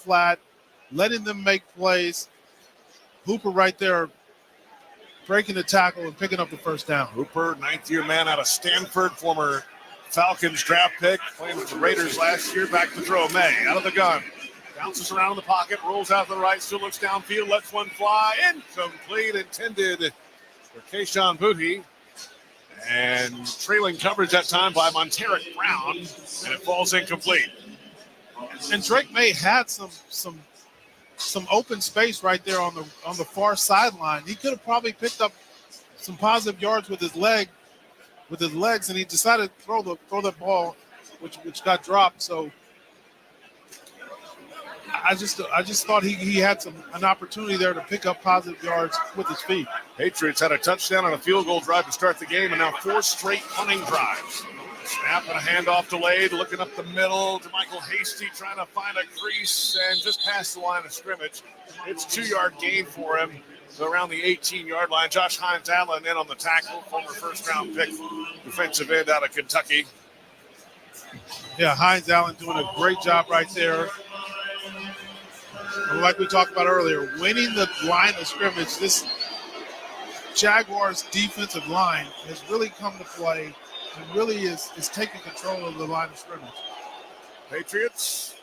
flat, letting them make plays. Hooper right there breaking the tackle and picking up the first down. Hooper, ninth-year man out of Stanford, former Falcons draft pick, playing with the Raiders last year. Back to throw. May out of the gun. Bounces around in the pocket, rolls out to the right, still looks downfield, lets one fly. Incomplete, intended for Keyshawn Booty. And trailing coverage that time by Monteric Brown, and it falls incomplete. And Drake May had some open space right there on the far sideline. He could have probably picked up some positive yards with his legs, and he decided to throw the ball, which got dropped. So I just thought he had an opportunity there to pick up positive yards with his feet. Patriots had a touchdown on a field goal drive to start the game, and now 4 straight punting drives. Snap and a handoff delayed, looking up the middle to Michael Hasty, trying to find a crease and just past the line of scrimmage. It's 2-yard gain for him, so around the 18-yard line. Josh Hines-Allen in on the tackle, former first-round pick, defensive end out of Kentucky. Yeah, Hines-Allen doing a great job right there. And like we talked about earlier, winning the line of scrimmage, this Jaguars defensive line has really come to play and really is taking control of the line of scrimmage. Patriots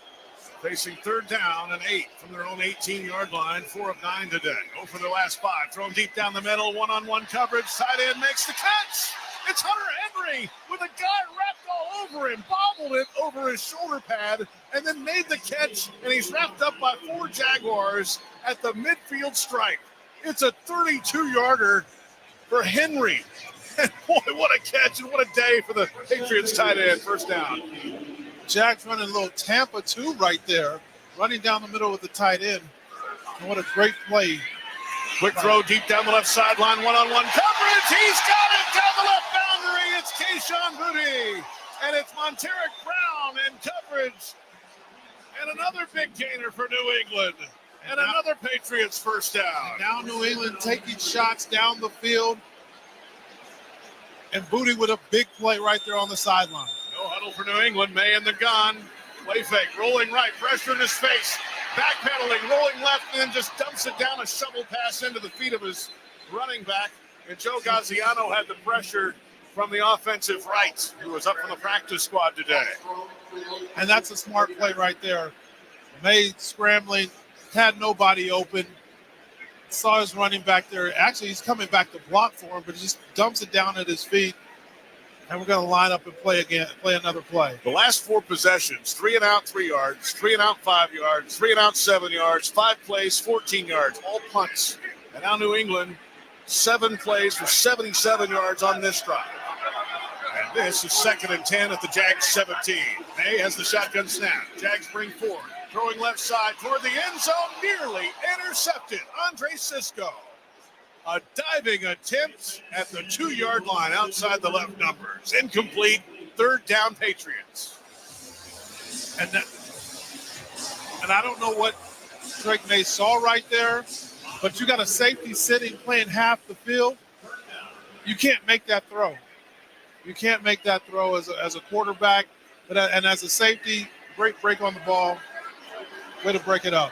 facing 3rd down and 8 from their own 18-yard line, 4 of 9 today. 0 for their last 5. Thrown deep down the middle, one-on-one coverage. Tight end makes the catch. It's Hunter Henry with a guy wrapped all over him, bobbled it over his shoulder pad, and then made the catch, and he's wrapped up by 4 Jaguars at the midfield stripe. It's a 32-yarder for Henry. And boy, what a catch and what a day for the Patriots tight end. First down. Jack's running a little Tampa 2 right there, running down the middle with the tight end. And what a great play. Quick throw deep down the left sideline, one-on-one coverage. He's got it down the left boundary. It's Keyshawn Booty. And it's Monteric Brown in coverage. And another big gainer for New England. And another Patriots first down. Now New England taking shots down the field. And Booty with a big play right there on the sideline. No huddle for New England. May in the gun. Play fake, rolling right, pressure in his face. Backpedaling, rolling left, and then just dumps it down a shovel pass into the feet of his running back. And Joe Gaziano had the pressure from the offensive right, who was up from the practice squad today. And that's a smart play right there. May scrambling, had nobody open. Saw his running back there. Actually, he's coming back to block for him, but he just dumps it down at his feet. And we're going to line up and play another play. The last 4 possessions, 3 and out, 3 yards, 3 and out, 5 yards, 3 and out, 7 yards, 5 plays, 14 yards, all punts. And now New England, 7 plays for 77 yards on this drive. And this is 2nd and 10 at the Jags 17. May has the shotgun snap. Jags bring forward. Throwing left side toward the end zone, nearly intercepted. Andre Sisco. A diving attempt at the 2-yard line outside the left numbers. Incomplete, 3rd down Patriots. And I don't know what Drake May saw right there, but you got a safety sitting playing half the field. You can't make that throw. You can't make that throw as a quarterback, and as a safety, great break on the ball. Way to break it up.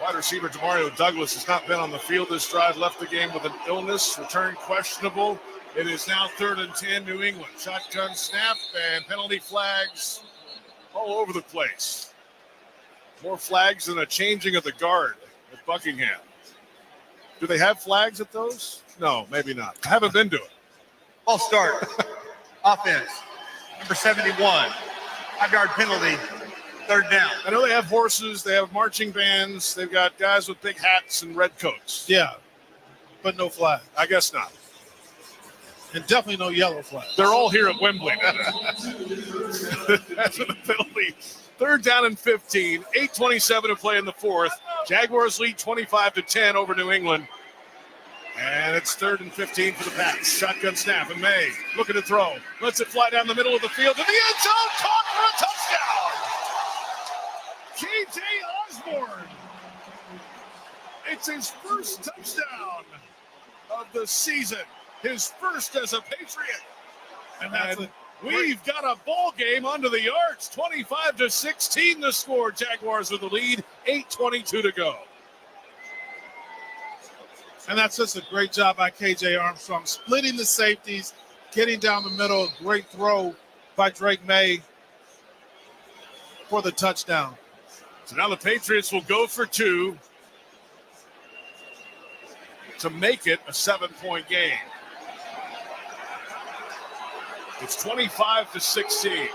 Wide receiver Demario Douglas has not been on the field this drive, left the game with an illness, returned questionable. It is now 3rd and 10, New England. Shotgun snap and penalty flags all over the place. More flags than a changing of the guard at Buckingham. Do they have flags at those? No, maybe not. I haven't been to it. False start. Offense. Number 71. 5-yard penalty. 3rd down. I know they have horses, they have marching bands, they've got guys with big hats and red coats. Yeah, but no flag. I guess not. And definitely no yellow flag. They're all here at Wembley. That's the penalty. 3rd down and 15. 8:27 to play in the 4th. Jaguars lead 25-10 over New England. And it's 3rd and 15 for the Pats. Shotgun snap, and May looking to throw. Lets it fly down the middle of the field to the end zone. Caught for a touchdown. K.J. Osborne. It's his first touchdown of the season. His first as a Patriot. And We've got a ball game under the arch. 25-16 the score. Jaguars with the lead. 8:22 to go. And that's just a great job by KJ Armstrong, splitting the safeties, getting down the middle. A great throw by Drake May for the touchdown. So now the Patriots will go for 2 to make it a 7-point game. It's 25-16.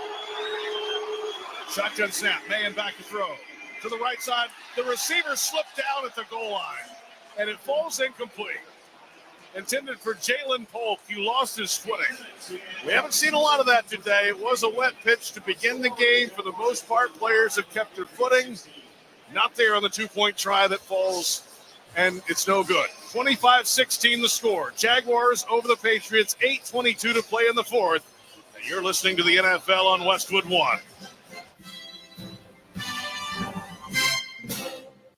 Shotgun snap. May and back to throw. To the right side. The receiver slipped down at the goal line, and it falls incomplete. Intended for Jalen Polk. He lost his footing. We haven't seen a lot of that today. It was a wet pitch to begin the game. For the most part, players have kept their footing. Not there on the 2-point try that falls, and it's no good. 25-16 the score. Jaguars over the Patriots. 8:22 to play in the fourth. And you're listening to the NFL on Westwood One.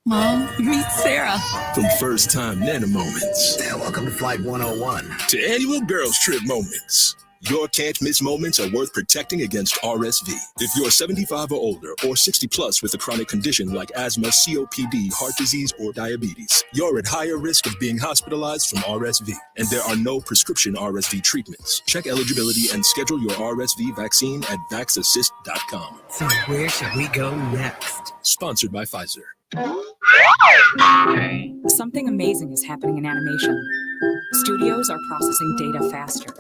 Mom, meet Sarah. From first-time Nana moments. Welcome to Flight 101. To annual girls trip moments. Your can't-miss moments are worth protecting against RSV. If you're 75 or older or 60 plus with a chronic condition like asthma, COPD, heart disease, or diabetes, you're at higher risk of being hospitalized from RSV. And there are no prescription RSV treatments. Check eligibility and schedule your RSV vaccine at vaxassist.com. So where should we go next? Sponsored by Pfizer. Something amazing is happening in animation. Studios are processing data faster.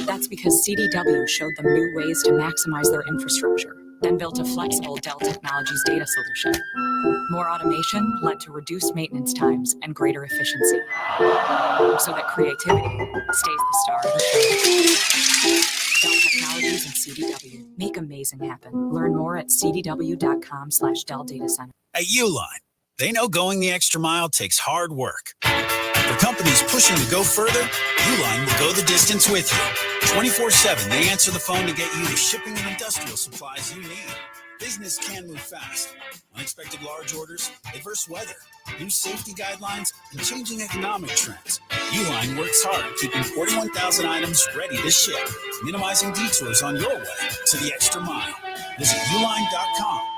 That's because CDW showed them new ways to maximize their infrastructure, then built a flexible Dell Technologies data solution. More automation led to reduced maintenance times and greater efficiency, so that creativity stays the star of the show. Dell Technologies and CDW. Make amazing happen. Learn more at cdw.com/Dell Data Center. At Uline, they know going the extra mile takes hard work. For companies pushing to go further, Uline will go the distance with you. 24/7, they answer the phone to get you the shipping and industrial supplies you need. Business can move fast. Unexpected large orders, adverse weather, new safety guidelines, and changing economic trends. Uline works hard, keeping 41,000 items ready to ship, minimizing detours on your way to the extra mile. Visit uline.com.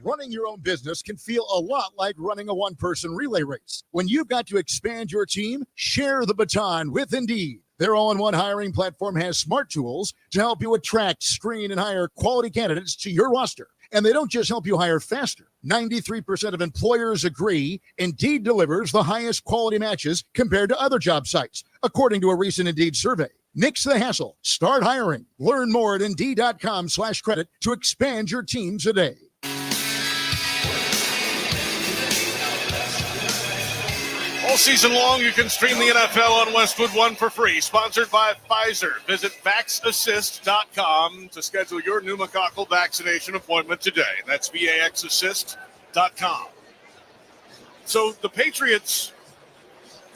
Running your own business can feel a lot like running a one-person relay race. When you've got to expand your team, share the baton with Indeed. Their all-in-one hiring platform has smart tools to help you attract, screen, and hire quality candidates to your roster. And they don't just help you hire faster. 93% of employers agree Indeed delivers the highest quality matches compared to other job sites, according to a recent Indeed survey. Nix the hassle. Start hiring. Learn more at Indeed.com/credit to expand your team today. All season long, you can stream the NFL on Westwood One for free. Sponsored by Pfizer. Visit vaxassist.com to schedule your pneumococcal vaccination appointment today. That's vaxassist.com. So the Patriots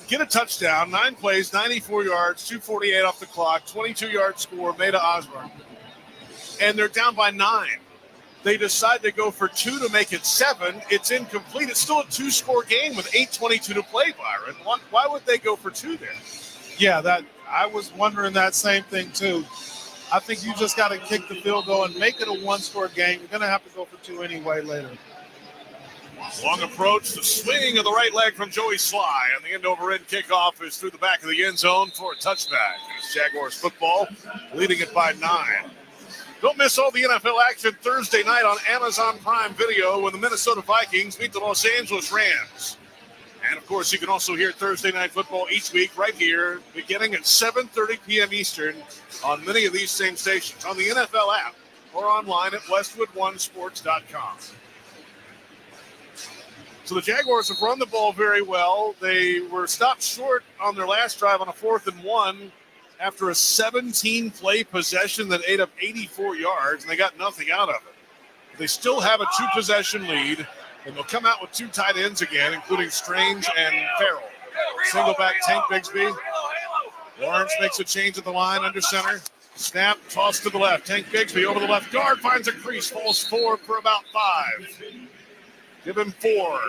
get a touchdown, 9 plays, 94 yards, 2:48 off the clock, 22-yard score made to Osborne. And they're down by 9. They decide to go for 2 to make it 7. It's incomplete. It's still a 2-score game with 8:22 to play, Byron. Why would they go for 2 there? Yeah, I was wondering that same thing too. I think you just got to kick the field goal and make it a 1-score game. You're going to have to go for 2 anyway later. Long approach, the swing of the right leg from Joey Sly, and the end-over-end kickoff is through the back of the end zone for a touchback. It's Jaguars football, leading it by 9. Don't miss all the NFL action Thursday night on Amazon Prime Video when the Minnesota Vikings meet the Los Angeles Rams. And, of course, you can also hear Thursday Night Football each week right here, beginning at 7:30 p.m. Eastern on many of these same stations, on the NFL app or online at westwoodonesports.com. So the Jaguars have run the ball very well. They were stopped short on their last drive on a 4th and 1 after a 17-play possession that ate up 84 yards, and they got nothing out of it. They still have a 2-possession lead, and they'll come out with 2 tight ends again, including Strange and Farrell. Single back Tank Bigsby. Lawrence makes a change at the line under center. Snap, toss to the left. Tank Bigsby over the left guard, finds a crease, falls forward for about 5. Give him 4.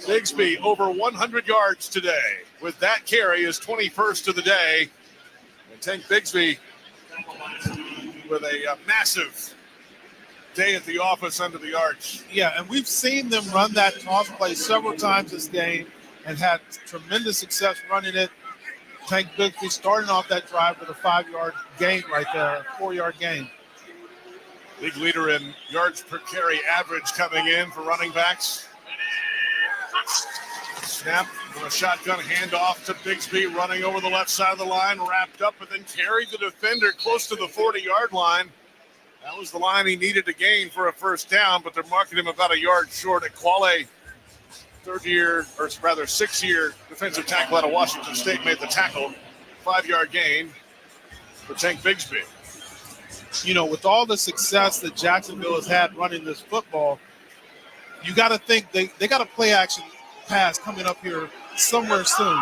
Bigsby over 100 yards today. With that carry, his 21st of the day. And Tank Bigsby with a massive day at the office under the arch. Yeah, and we've seen them run that toss play several times this game and had tremendous success running it. Tank Bigsby starting off that drive with a 5-yard gain right there, a 4-yard gain. League leader in yards per carry average coming in for running backs. Snap from a shotgun handoff to Bigsby, running over the left side of the line, wrapped up, and then carried the defender close to the 40-yard line. That was the line he needed to gain for a first down, but they're marking him about a yard short. Equale, 6-year defensive tackle out of Washington State, made the tackle. 5-yard gain for Tank Bigsby. You know, with all the success that Jacksonville has had running this football, you got to think they got a play action pass coming up here somewhere soon.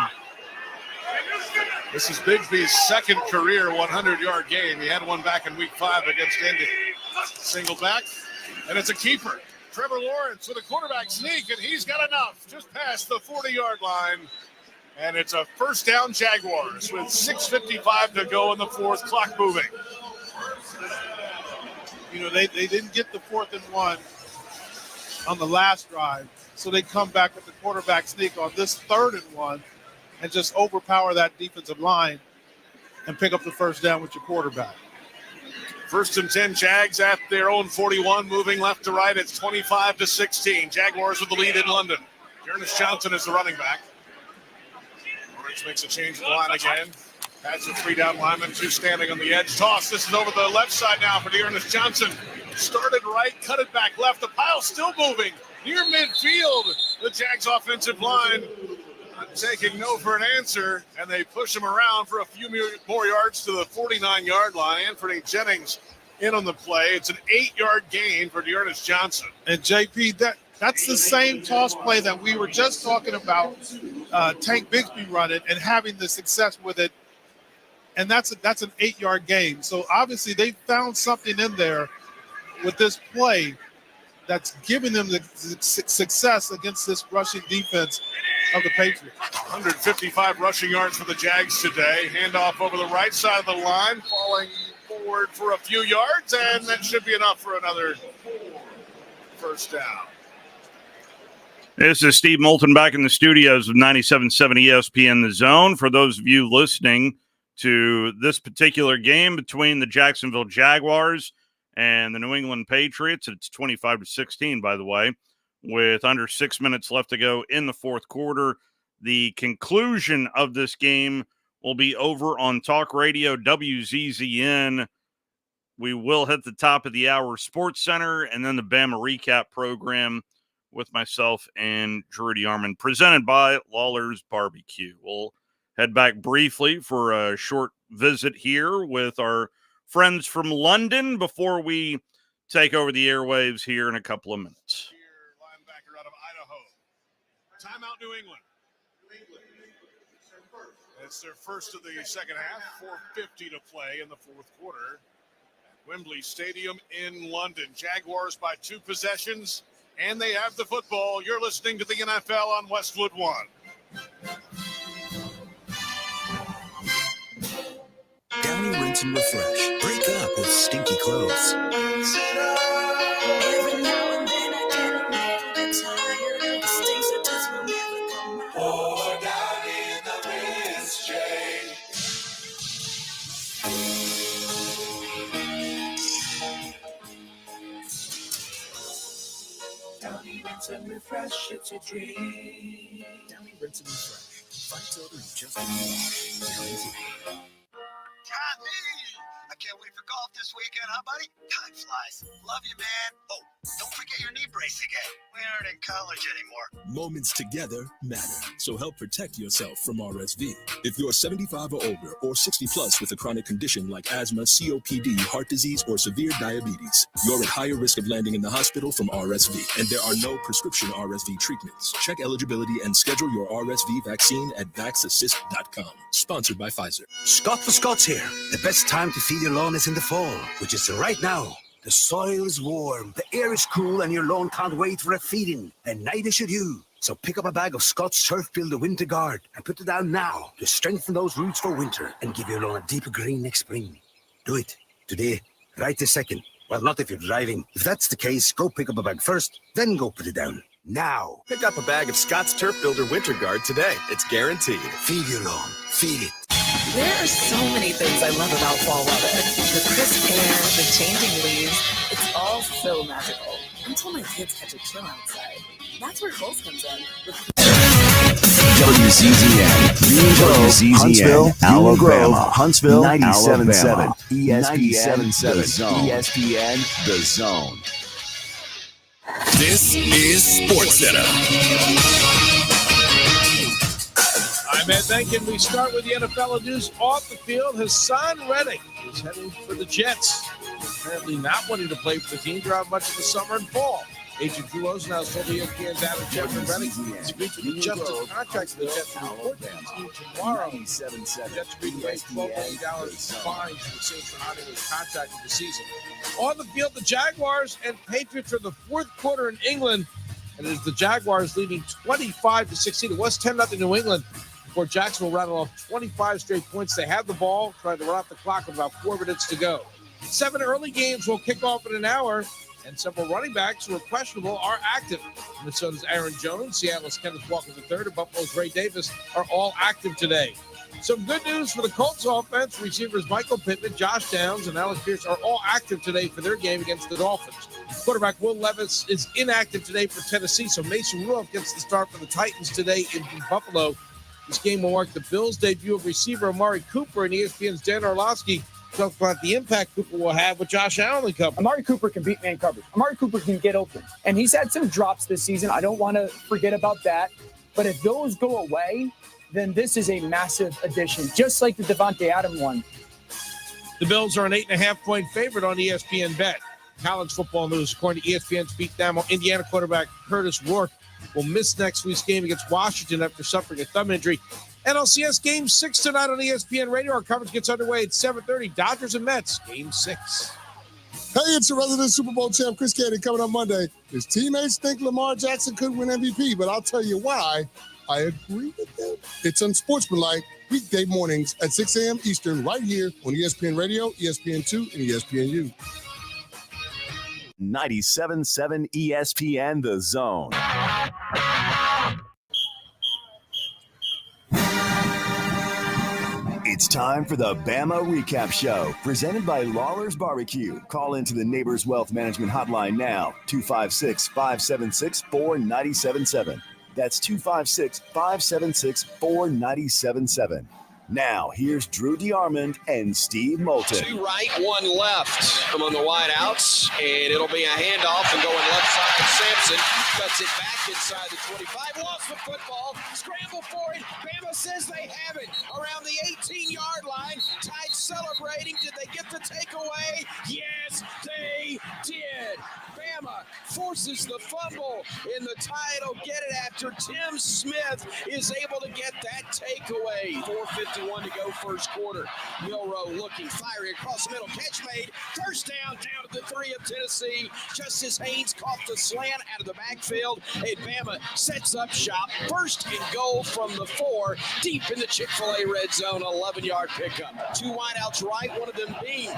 This is Bigsby's second career 100-yard game. He had one back in week 5 against Indy. Single back, and it's a keeper. Trevor Lawrence with a quarterback sneak, and he's got enough just past the 40-yard line. And it's a first down Jaguars with 6:55 to go in the fourth, clock moving. You know, they didn't get the 4th and 1 on the last drive, so they come back with the quarterback sneak on this 3rd and 1 and just overpower that defensive line and pick up the first down with your quarterback. 1st and 10, Jags at their own 41, moving left to right. It's 25-16. Jaguars with the lead in London. Ernest Johnson is the running back. Lawrence makes a change of the line again. Has a 3-down lineman, 2 standing on the edge. Toss. This is over the left side now for Ernest Johnson. Started right, cut it back left. The pile still moving near midfield. The Jags offensive line taking no for an answer, and they push him around for a few more yards to the 49-yard line. Anthony Jennings in on the play. It's an 8-yard gain for Ernest Johnson. And JP, that's the same toss play that we were just talking about. Tank Bigsby running and having the success with it, and that's an 8-yard gain. So obviously they found something in there with this play that's giving them the success against this rushing defense of the Patriots. 155 rushing yards for the Jags today. Handoff over the right side of the line, falling forward for a few yards, and that should be enough for another first down. This is Steve Moulton back in the studios of 97.7 ESPN The Zone. For those of you listening to this particular game between the Jacksonville Jaguars and the New England Patriots, it's 25-16, by the way, with under 6 minutes left to go in the fourth quarter. The conclusion of this game will be over on Talk Radio WZZN. We will hit the top of the hour Sports Center and then the Bama Recap program with myself and Drudy Armand, presented by Lawlers Barbecue. We'll head back briefly for a short visit here with our friends from London before we take over the airwaves here in a couple of minutes. Linebacker out of Idaho. Timeout, New England. It's their first of the second half. 4:50 to play in the fourth quarter at Wembley Stadium in London. Jaguars by 2 possessions, and they have the football. You're listening to the NFL on Westwood One. Downy Rinse and Refresh. Break up with stinky clothes. Every now and then I get a little bit tired. The stinks that just will never come out. Pour down in the rinse tray. Downy Rinse and Refresh, it's a dream. Downy Rinse and Refresh. Fight over just more. I can't wait for golf this weekend, huh, buddy? Time flies. Love you, man. Oh, don't forget your knee brace again. We aren't in college anymore. Moments together matter, so help protect yourself from RSV. If you're 75 or older or 60 plus with a chronic condition like asthma, COPD, heart disease, or severe diabetes, you're at higher risk of landing in the hospital from RSV, and there are no prescription RSV treatments. Check eligibility and schedule your RSV vaccine at vaxassist.com. Sponsored by Pfizer. Scott for Scott's here. The best time to feed your lawn is in the fall, which is right now. The soil is warm, the air is cool, and your lawn can't wait for a feeding. And neither should you. So pick up a bag of Scott's Turf Builder Winter Guard and put it down now to strengthen those roots for winter and give your lawn a deeper green next spring. Do it today Right this second. Well, not if you're driving. If that's the case, go pick up a bag first, then go put it down. Now. Pick up a bag of Scott's Turf Builder Winter Guard today. It's guaranteed. Feed your lawn. Feed it. There are so many things I love about fall weather. The crisp air, the changing leaves. It's all so magical. Until my kids catch a chill outside. That's where Kohl's comes in. WCZN, Huntsville, Alabama. Huntsville, 97.7, ESPN, The Zone. ESPN, The Zone. This is SportsCenter. I'm Ed Benkin. We start with the NFL news off the field. Hassan Reddick is heading for the Jets. Apparently not wanting to play for the team throughout much of the summer and fall. Agent Drew Rosenhaus told ESPN's Adam Schefter Reddick has agreed to adjust his contract to the Jets to report to the team tomorrow. The Jets agreed to pay $12 million fine to the Saints for honoring his contract for the season. On the field, the Jaguars and Patriots are the fourth quarter in England, and it is the Jaguars leading 25-16. It was 10-0 New England before Jacksonville rattled off 25 straight points. They had the ball, tried to run off the clock with about 4 minutes to go. 7 early games will kick off in an hour, and several running backs who are questionable are active. Minnesota's Aaron Jones, Seattle's Kenneth Walker III, and Buffalo's Ray Davis are all active today. Some good news for the Colts offense. Receivers Michael Pittman, Josh Downs, and Alex Pierce are all active today for their game against the Dolphins. Quarterback Will Levis is inactive today for Tennessee, so Mason Rudolph gets the start for the Titans today in Buffalo. This game will mark the Bills' debut of receiver Amari Cooper, and ESPN's Dan Orlovsky talks about the impact Cooper will have with Josh Allen and company. Amari Cooper can beat man coverage. Amari Cooper can get open. And he's had some drops this season. I don't want to forget about that. But if those go away, then this is a massive addition, just like the Devontae Adams one. The Bills are an 8.5-point favorite on ESPN Bet. College football news, according to ESPN's Pete Thamel, Indiana quarterback Curtis Rourke will miss next week's game against Washington after suffering a thumb injury. NLCS Game 6 tonight on ESPN Radio. Our coverage gets underway at 7:30. Dodgers and Mets, Game 6. Hey, it's your resident Super Bowl champ, Chris Candy, coming up Monday. His teammates think Lamar Jackson could win MVP, but I'll tell you why I agree with them. It's unsportsmanlike, weekday mornings at 6 a.m. Eastern, right here on ESPN Radio, ESPN2, and ESPNU. 97.7 ESPN, The Zone. It's time for the Bama Recap Show, presented by Lawlers Barbecue. Call into the Neighbors Wealth Management Hotline now, 256-576-4977. That's 256-576-4977. Now, here's Drew DeArmond and Steve Moulton. 2 right, 1 left among the wideouts, and it'll be a handoff and going left side. Sampson cuts it back inside the 25, lost the football, scramble for it. Bama says they have it around the 18-yard line. Tide celebrating. Did they get the takeaway? Yes, they did. Bama forces the fumble, and the Tide will get it after Tim Smith is able to get that takeaway. 4:51 to go first quarter. Milroe looking, firing across the middle. Catch made. First down at the 3 of Tennessee. Justice Haynes caught the slant out of the backfield, and Bama sets up shop. First and goal from the 4, deep in the Chick-fil-A red zone. 11-yard pickup. 2 wideouts right, one of them being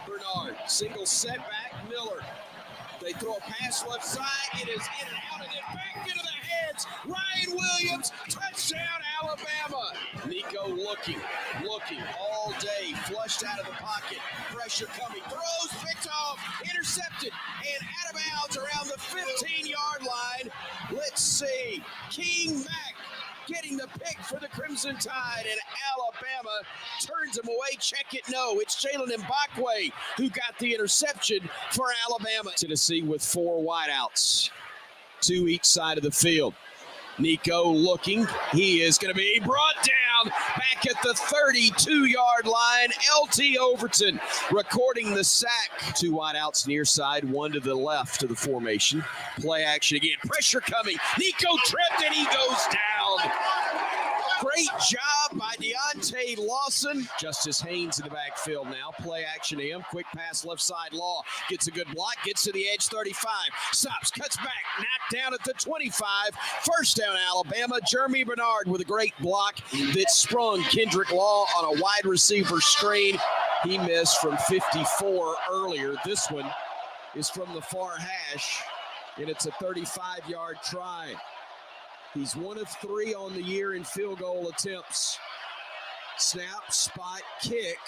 Bernard. Single setback, Miller. They throw a pass left side. It is in and out, and then back into the hands. Ryan Williams, touchdown, Alabama. Nico looking all day, flushed out of the pocket. Pressure coming, throws, picked off, intercepted, and out of bounds around the 15-yard line. Let's see, King Mack getting the pick for the Crimson Tide, and Alabama turns him away. Check it, no. It's Jalen Mbakwe who got the interception for Alabama. Tennessee with 4 wideouts, 2 each side of the field. Nico looking. He is going to be brought down back at the 32-yard line. LT Overton recording the sack. 2 wideouts near side, 1 to the left of the formation. Play action again. Pressure coming. Nico tripped and he goes down. Great job by Deontay Lawson. Justice Haynes in the backfield now. Play action to him. Quick pass left side. Law gets a good block. Gets to the edge. 35. Stops. Cuts back. Knocked down at the 25. First down Alabama. Jeremy Bernard with a great block that sprung Kendrick Law on a wide receiver screen. He missed from 54 earlier. This one is from the far hash, and it's a 35-yard try. He's 1 of 3 on the year in field goal attempts. Snap, spot, kick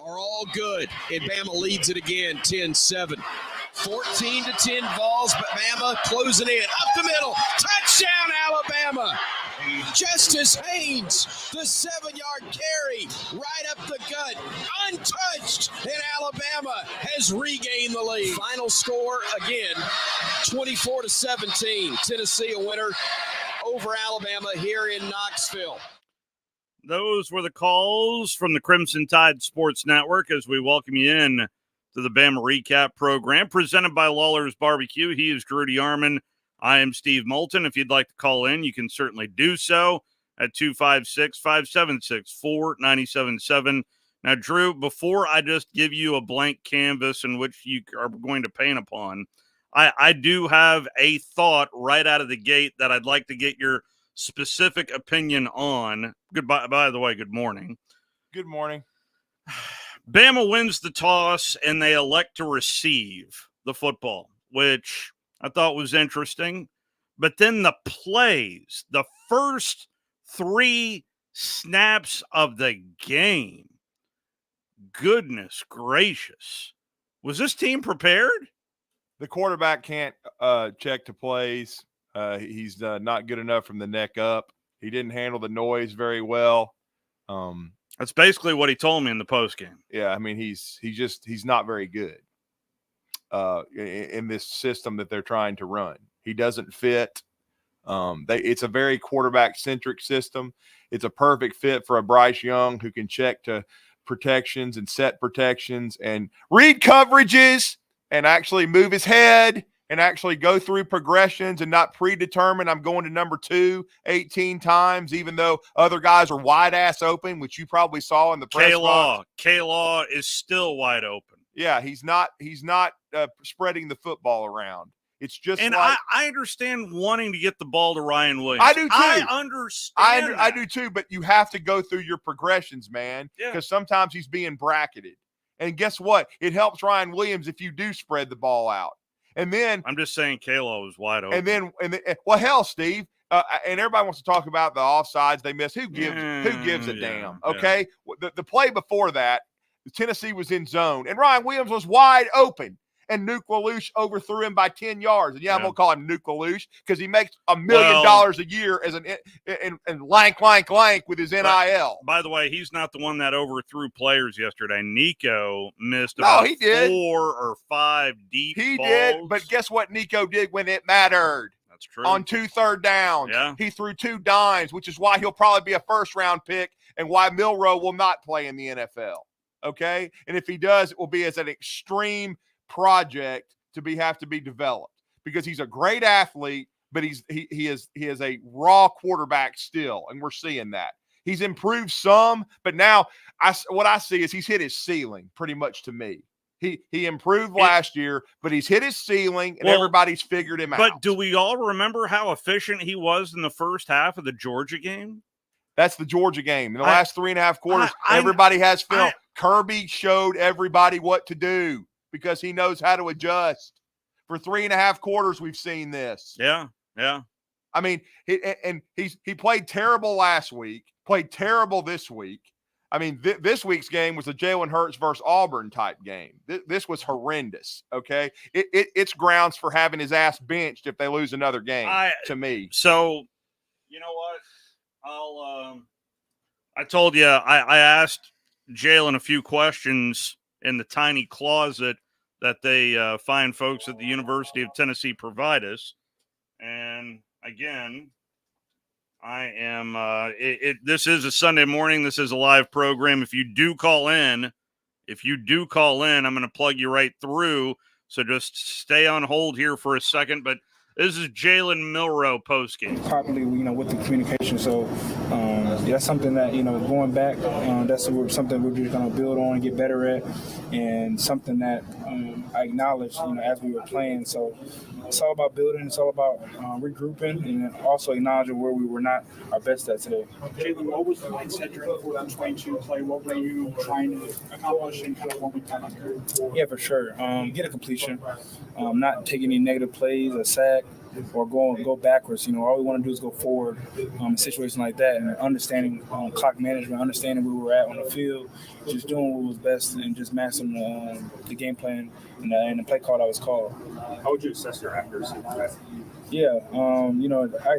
are all good, and Bama leads it again, 10-7. 14-10 Vols, but Bama closing in. Up the middle. Touchdown, Alabama. Justice Haynes, the 7-yard carry, right up the gut, untouched, and Alabama has regained the lead. Final score, again, 24-17. Tennessee a winner over Alabama here in Knoxville. Those were the calls from the Crimson Tide Sports Network as we welcome you in to the Bama Recap program presented by Lawlers Barbecue. He is Drew DeArmond. I am Steve Moulton. If you'd like to call in, you can certainly do so at 256-576-4977. Now, Drew, before I just give you a blank canvas in which you are going to paint upon, I do have a thought right out of the gate that I'd like to get your specific opinion on. Goodbye. By the way, good morning. Good morning. Bama wins the toss and they elect to receive the football, which I thought was interesting. But then the plays, the first 3 snaps of the game, goodness gracious. Was this team prepared? The quarterback can't check to plays. He's not good enough from the neck up. He didn't handle the noise very well. That's basically what he told me in the postgame. Yeah, I mean, he's not very good in this system that they're trying to run. He doesn't fit. It's a very quarterback-centric system. It's a perfect fit for a Bryce Young who can check to protections and set protections and read coverages and actually move his head and actually go through progressions and not predetermine I'm going to number 2 18 times, even though other guys are wide ass open, which you probably saw in the press box. K-Law is still wide open. Yeah, he's not spreading the football around. It's just and like, I understand wanting to get the ball to Ryan Williams. I do too. I understand. I do too, but you have to go through your progressions, man, because sometimes he's being bracketed. And guess what? It helps Ryan Williams if you do spread the ball out. And then I'm just saying Kalo was wide open. And then well, hell, Steve, and everybody wants to talk about the offsides they missed. Who gives a damn? Okay, the play before that, Tennessee was in zone, and Ryan Williams was wide open, and Nuke LaLoosh overthrew him by 10 yards. And I'm gonna call him Nuke LaLoosh because he makes $1 million a year as and lank with his NIL. By the way, he's not the one that overthrew players yesterday. Nico missed about 4 or 5 deep balls. Did, but guess what Nico did when it mattered? That's true. On 2 third downs. Yeah. He threw 2 dimes, which is why he'll probably be a first-round pick and why Milroe will not play in the NFL. Okay? And if he does, it will be as an extreme project have to be developed because he's a great athlete, but he is a raw quarterback still, and we're seeing that. He's improved some, but now what I see is he's hit his ceiling pretty much to me. He improved last year, but he's hit his ceiling, and everybody's figured him out. But do we all remember how efficient he was in the first half of the Georgia game? That's the Georgia game. In the last 3.5 quarters, everybody has film. Kirby showed everybody what to do because he knows how to adjust. For 3.5 quarters, we've seen this. Yeah. I mean, he played terrible last week, played terrible this week. I mean, this week's game was a Jalen Hurts versus Auburn type game. This was horrendous, okay? It's grounds for having his ass benched if they lose another game, to me. So, you know what? I told you, I asked Jalen a few questions in the tiny closet that they fine folks at the University of Tennessee provide us. And again, I am this is a Sunday morning. This is a live program. If you do call in, I'm going to plug you right through. So just stay on hold here for a second. But This is Jalen Milroe postgame. Properly, with the communication. So that's something that, going back, that's something we're just going to build on and get better at, and something that I acknowledge, as we were playing. So it's all about building. It's all about regrouping, and also acknowledging where we were not our best at today. Jalen, what was the mindset during the 4-22 play? What were you trying to accomplish, and kind of what we talked about? Yeah, for sure. Get a completion, not take any negative plays, a sack, or go backwards. All we want to do is go forward in situations like that, and understanding clock management, understanding where we were at on the field, just doing what was best, and just mastering the game plan and the play call that was called. How would you assess your accuracy? Yeah,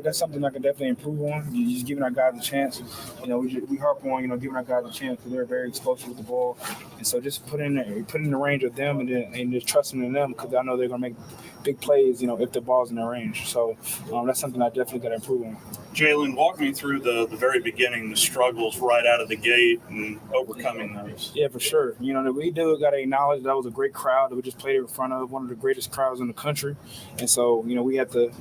that's something I can definitely improve on. Just giving our guys a chance. We harp on, giving our guys a chance because they're very explosive with the ball, and so just put in the range of them, and just trusting in them because I know they're gonna make big plays. If the ball's in their range. So that's something I definitely got to improve on. Jalen, walk me through the very beginning, the struggles right out of the gate and overcoming those. Yeah, for sure. We got to acknowledge that was a great crowd that we just played in front of, one of the greatest crowds in the country. And so, we have to,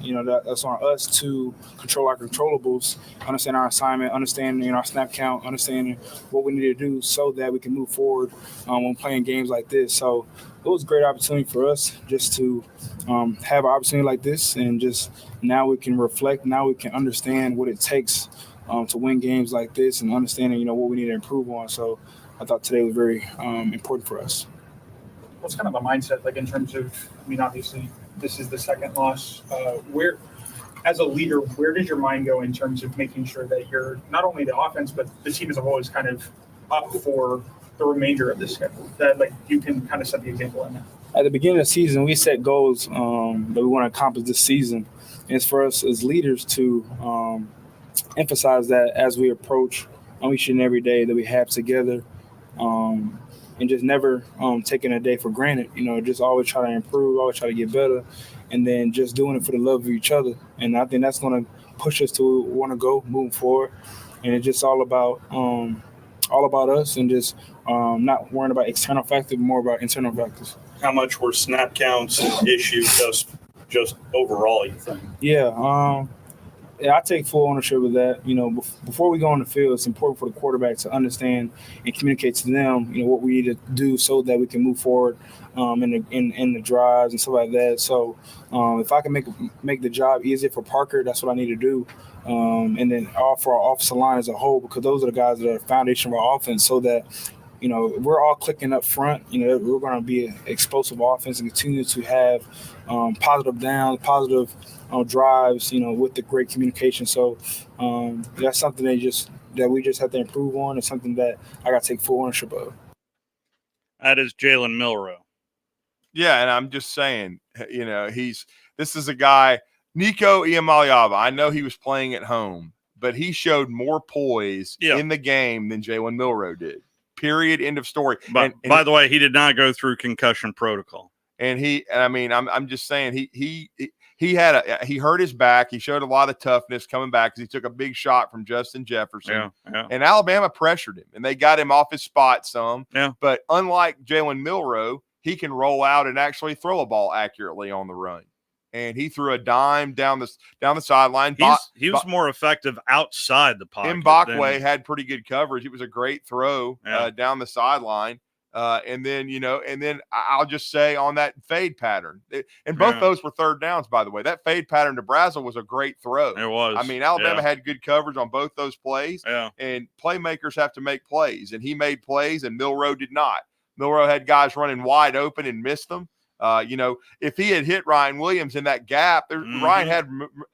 that's on us to control our controllables, understand our assignment, understand, our snap count, understanding what we need to do so that we can move forward when playing games like this. So it was a great opportunity for us just to have an opportunity like this, and just now we can reflect, now we can understand what it takes to win games like this, and understanding, what we need to improve on. So I thought today was very important for us. What's kind of the mindset, like in terms of, obviously this is the second loss. Where, as a leader, where does your mind go in terms of making sure that you're not only the offense, but the team as a whole is kind of up for the remainder of the schedule, that like you can kind of set the example in that? At the beginning of the season, we set goals that we want to accomplish this season. And it's for us as leaders to emphasize that as we approach each and every day that we have together, and just never taking a day for granted. Just always try to improve, always try to get better, and then just doing it for the love of each other. And I think that's going to push us to want to go moving forward. And it's just all about us, and just not worrying about external factors, but more about internal factors. How much were snap counts an issue just overall, you think? Yeah, I take full ownership of that. Before we go on the field, it's important for the quarterback to understand and communicate to them, what we need to do so that we can move forward in the drives and stuff like that. So if I can make the job easier for Parker, that's what I need to do. And then all for our offensive line as a whole, because those are the guys that are the foundation of our offense, so that we're all clicking up front. We're going to be an explosive offense and continue to have positive downs, positive drives, with the great communication. So that's something that we just have to improve on. It's something that I got to take full ownership of. That is Jalen Milroe. Yeah, and I'm just saying, this is a guy, Nico Iamaleava. I know he was playing at home, but he showed more poise in the game than Jalen Milroe did. Period. End of story. But by the way, he did not go through concussion protocol. And I'm just saying he hurt his back. He showed a lot of toughness coming back because he took a big shot from Justin Jefferson. Yeah. And Alabama pressured him, and they got him off his spot some. Yeah. But unlike Jalen Milroe, he can roll out and actually throw a ball accurately on the run. And he threw a dime down the sideline. He was more effective outside the pocket. Mbakwe had pretty good coverage. It was a great throw down the sideline. And then I'll just say on that fade pattern, both those were third downs, by the way. That fade pattern to Brazel was a great throw. It was. Alabama had good coverage on both those plays. Yeah. And playmakers have to make plays, and he made plays, and Milroe did not. Milroe had guys running wide open and missed them. If he had hit Ryan Williams in that gap, he would have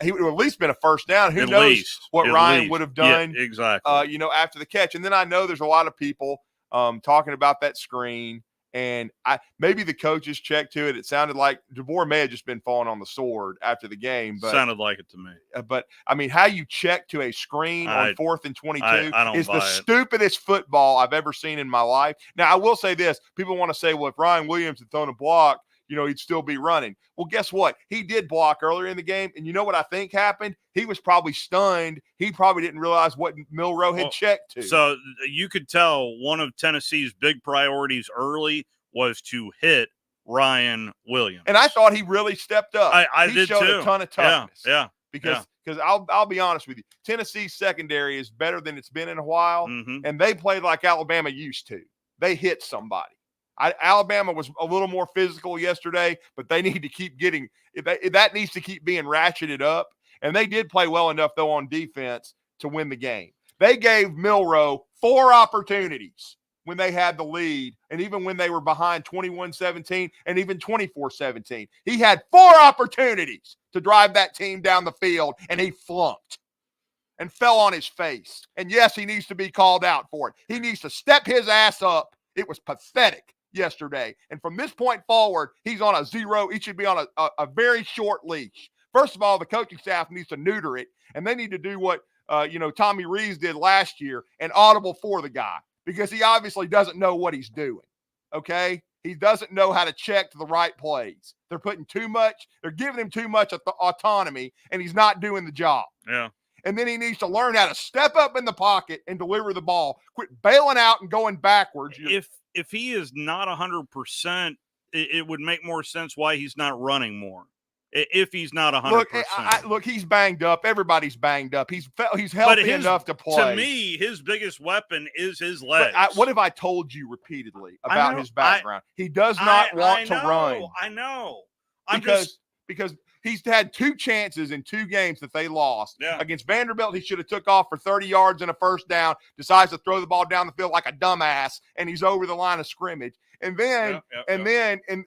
at least been a first down. Who knows what Ryan would have done? Yeah, exactly. After the catch. And then I know there's a lot of people talking about that screen, and maybe the coaches checked to it. It sounded like DeBoer may have just been falling on the sword after the game. But sounded like it to me. But how you check to a screen on 4th and 22 is the it. stupidest football I've ever seen in my life. Now, I will say this: people want to say, well, if Ryan Williams had thrown a block, he'd still be running. Well, guess what? He did block earlier in the game. And you know what I think happened? He was probably stunned. He probably didn't realize what Milroe had checked to. So you could tell one of Tennessee's big priorities early was to hit Ryan Williams. And I thought he really stepped up. I he did showed too. a ton of toughness. Yeah. Because I'll be honest with you, Tennessee's secondary is better than it's been in a while, and they played like Alabama used to. They hit somebody. Alabama was a little more physical yesterday, but they need to keep getting that needs to keep being ratcheted up. And they did play well enough, though, on defense to win the game. They gave Milroe 4 opportunities when they had the lead, and even when they were behind 21-17 and even 24-17. He had 4 opportunities to drive that team down the field, and he flunked and fell on his face. And, yes, he needs to be called out for it. He needs to step his ass up. It was pathetic yesterday. And from this point forward, he's on a 0. He should be on a very short leash. First of all, the coaching staff needs to neuter it, and they need to do what Tommy Rees did last year and audible for the guy, because he obviously doesn't know what he's doing, okay? He doesn't know how to check to the right plays. They're giving him too much autonomy, and he's not doing the job. Yeah. And then he needs to learn how to step up in the pocket and deliver the ball. Quit bailing out and going backwards. If he is not 100%, it would make more sense why he's not running more. If he's not 100%. Look, he's banged up. Everybody's banged up. He's healthy enough to play. To me, his biggest weapon is his legs. What have I told you repeatedly about his background? He does not want to run. I know. Because he's had 2 chances in 2 games that they lost. Yeah. Against Vanderbilt, he should have took off for 30 yards and a first down, decides to throw the ball down the field like a dumbass, and he's over the line of scrimmage. And then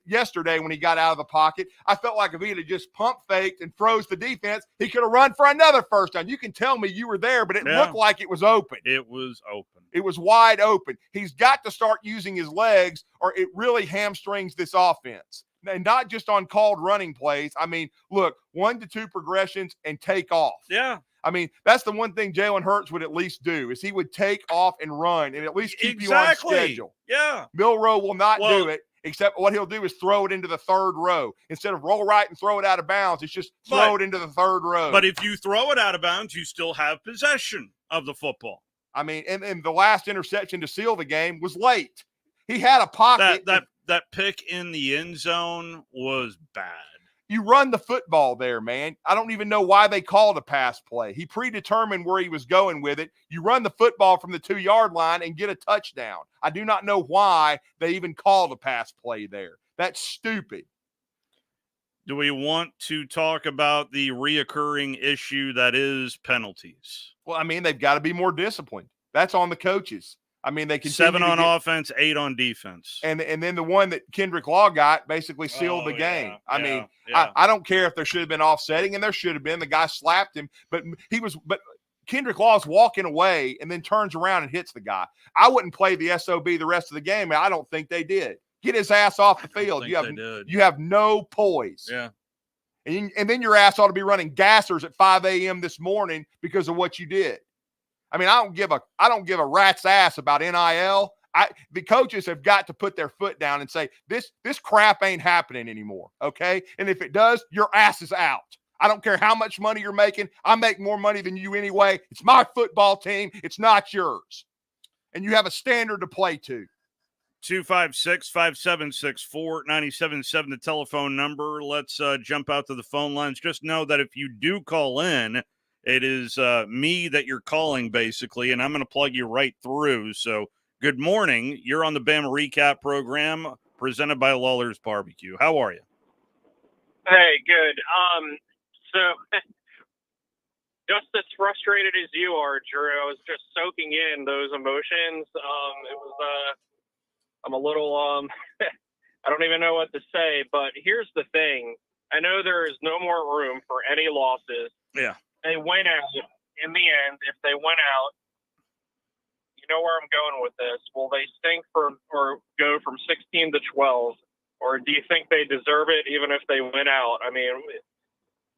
yesterday when he got out of the pocket, I felt like if he had just pump faked and froze the defense, he could have run for another first down. You can tell me you were there, but it looked like it was open. It was open. It was wide open. He's got to start using his legs, or it really hamstrings this offense. And not just on called running plays. I mean, look, 1 to 2 progressions and take off. Yeah. I mean, that's the one thing Jalen Hurts would at least do, is he would take off and run and at least keep you on schedule. Yeah. Milroe will not do it, except what he'll do is throw it into the 3rd row. Instead of roll right and throw it out of bounds, it's just throw it into the 3rd row. But if you throw it out of bounds, you still have possession of the football. I mean, and the last interception to seal the game was late. He had a pocket. That pick in the end zone was bad. You run the football there, man. I don't even know why they called a pass play. He predetermined where he was going with it. You run the football from the 2-yard line and get a touchdown. I do not know why they even called a pass play there. That's stupid. Do we want to talk about the reoccurring issue that is penalties? Well, I mean, they've got to be more disciplined. That's on the coaches. I mean, they can 7 on offense, 8 on defense. And then the one that Kendrick Law got basically sealed the game. I don't care if there should have been offsetting, and there should have been. The guy slapped him, but Kendrick Law's walking away and then turns around and hits the guy. I wouldn't play the SOB the rest of the game, and I don't think they did. Get his ass off the field. You have no poise. Yeah. And then your ass ought to be running gassers at 5 a.m. this morning because of what you did. I mean, I don't give a rat's ass about NIL. The coaches have got to put their foot down and say, this crap ain't happening anymore, okay? And if it does, your ass is out. I don't care how much money you're making. I make more money than you anyway. It's my football team. It's not yours. And you have a standard to play to. 256-5764-97.7, the telephone number. Let's jump out to the phone lines. Just know that if you do call in, it is me that you're calling, basically, and I'm going to plug you right through. So, good morning. You're on the Bama Recap program presented by Lawlers BBQ. How are you? Hey, good. So, just as frustrated as you are, Drew, I was just soaking in those emotions. I'm a little, I don't even know what to say, but here's the thing. I know there is no more room for any losses. Yeah. They went out in the end. If they went out, you know where I'm going with this. Will they stink or go from 16 to 12? Or do you think they deserve it even if they went out? I mean,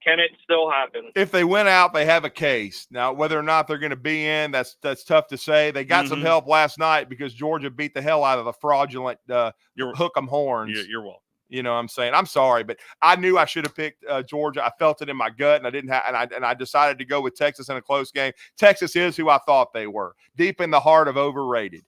can it still happen? If they went out, they have a case. Now, whether or not they're going to be in, that's tough to say. They got some help last night because Georgia beat the hell out of the fraudulent hook 'em horns. You're welcome. You know what I'm saying? I'm sorry, but I knew I should have picked Georgia. I felt it in my gut, and I didn't have, and I decided to go with Texas in a close game. Texas is who I thought they were, deep in the heart of overrated.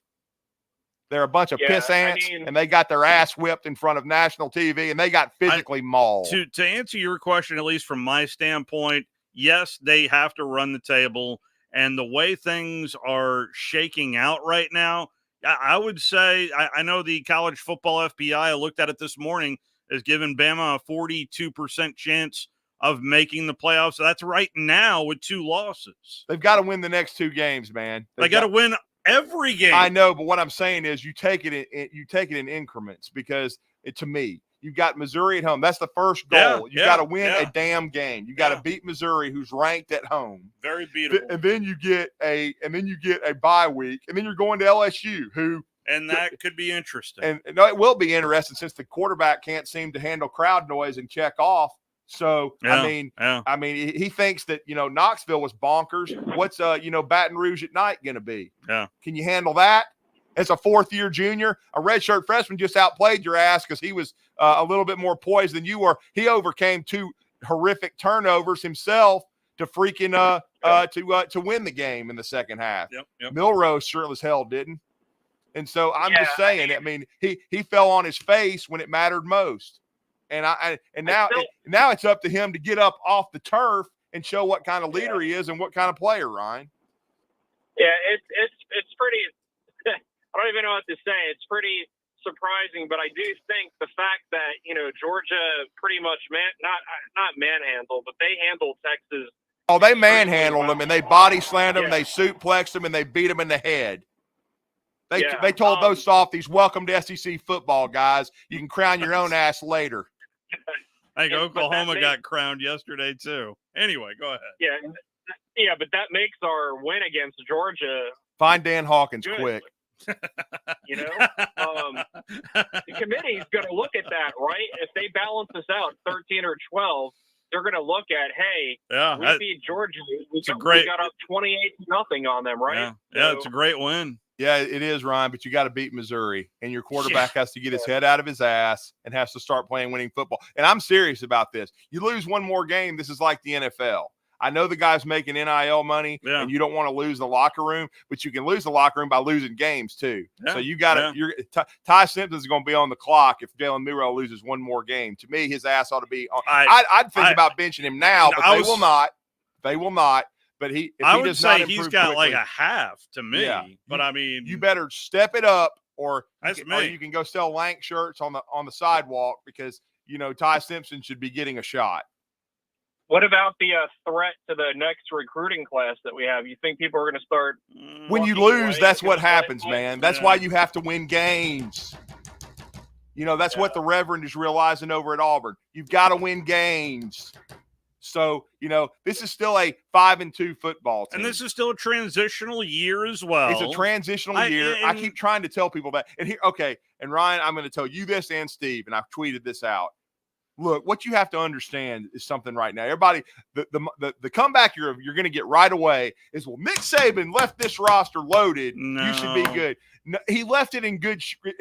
They're a bunch of Yeah, piss ants, and they got their ass whipped in front of national TV, and they got physically mauled. To answer your question, at least from my standpoint, yes, they have to run the table. And the way things are shaking out right now, I would say, I know the college football FBI, I looked at it this morning, has given Bama a 42% chance of making the playoffs. So that's right now with 2 losses. They've got to win the next 2 games, man. They got to win every game. I know, but what I'm saying is you take it in increments because to me, you've got Missouri at home. That's the first goal. You got to win a damn game. You got to beat Missouri, who's ranked at home. Very beatable. And then you get a bye week, and then you're going to LSU, who and that could be interesting. And no, it will be interesting since the quarterback can't seem to handle crowd noise and check off. So I mean, he thinks that Knoxville was bonkers. What's Baton Rouge at night going to be? Yeah, can you handle that? As a 4th-year junior, a redshirt freshman just outplayed your ass because he was a little bit more poised than you were. He overcame 2 horrific turnovers himself to freaking to win the game in the second half. Yep. Milrose sure as hell didn't. And so I'm just saying, I mean, he fell on his face when it mattered most. And now it's up to him to get up off the turf and show what kind of leader he is and what kind of player, Ryan. Yeah, it's pretty. I don't even know what to say. It's pretty surprising, but I do think the fact that Georgia pretty much not manhandled, but they handled Texas. Oh, they manhandled them and they body slammed them, and they suplexed them, and they beat them in the head. They told those softies, "Welcome to SEC football, guys. You can crown your own ass later." I think Oklahoma got crowned yesterday too. Anyway, go ahead. Yeah, but that makes our win against Georgia. Find Dan Hawkins good. quick. The committee's going to look at that, right? If they balance us out 13 or 12, they're going to look at, hey, we beat Georgia. We got up 28-0 on them, right? Yeah, it's a great win. Yeah, it is, Ryan, but you got to beat Missouri, and your quarterback has to get his head out of his ass and has to start playing winning football. And I'm serious about this. You lose one more game, this is like the NFL. I know the guy's making NIL money, and you don't want to lose the locker room, but you can lose the locker room by losing games too. So you got to. Ty Simpson is going to be on the clock if Jalen Milroe loses one more game. To me, his ass ought to be on. I'd think about benching him now, but they will not. They will not. But I would say he's got like a half to me. Yeah. But I mean, you better step it up, or that's or you can go sell Lank shirts on the sidewalk because Ty Simpson should be getting a shot. What about the threat to the next recruiting class that we have? You think people are going to start? When you lose, that's what happens, man. That's why you have to win games. That's what the Reverend is realizing over at Auburn. You've got to win games. So, this is still a 5-2 football team. And this is still a transitional year as well. It's a transitional year. I keep trying to tell people that. And Ryan, I'm going to tell you this and Steve, and I've tweeted this out. Look, what you have to understand is something right now. Everybody, the comeback you're going to get right away is, well, Nick Saban left this roster loaded. No. You should be good. No, he left it in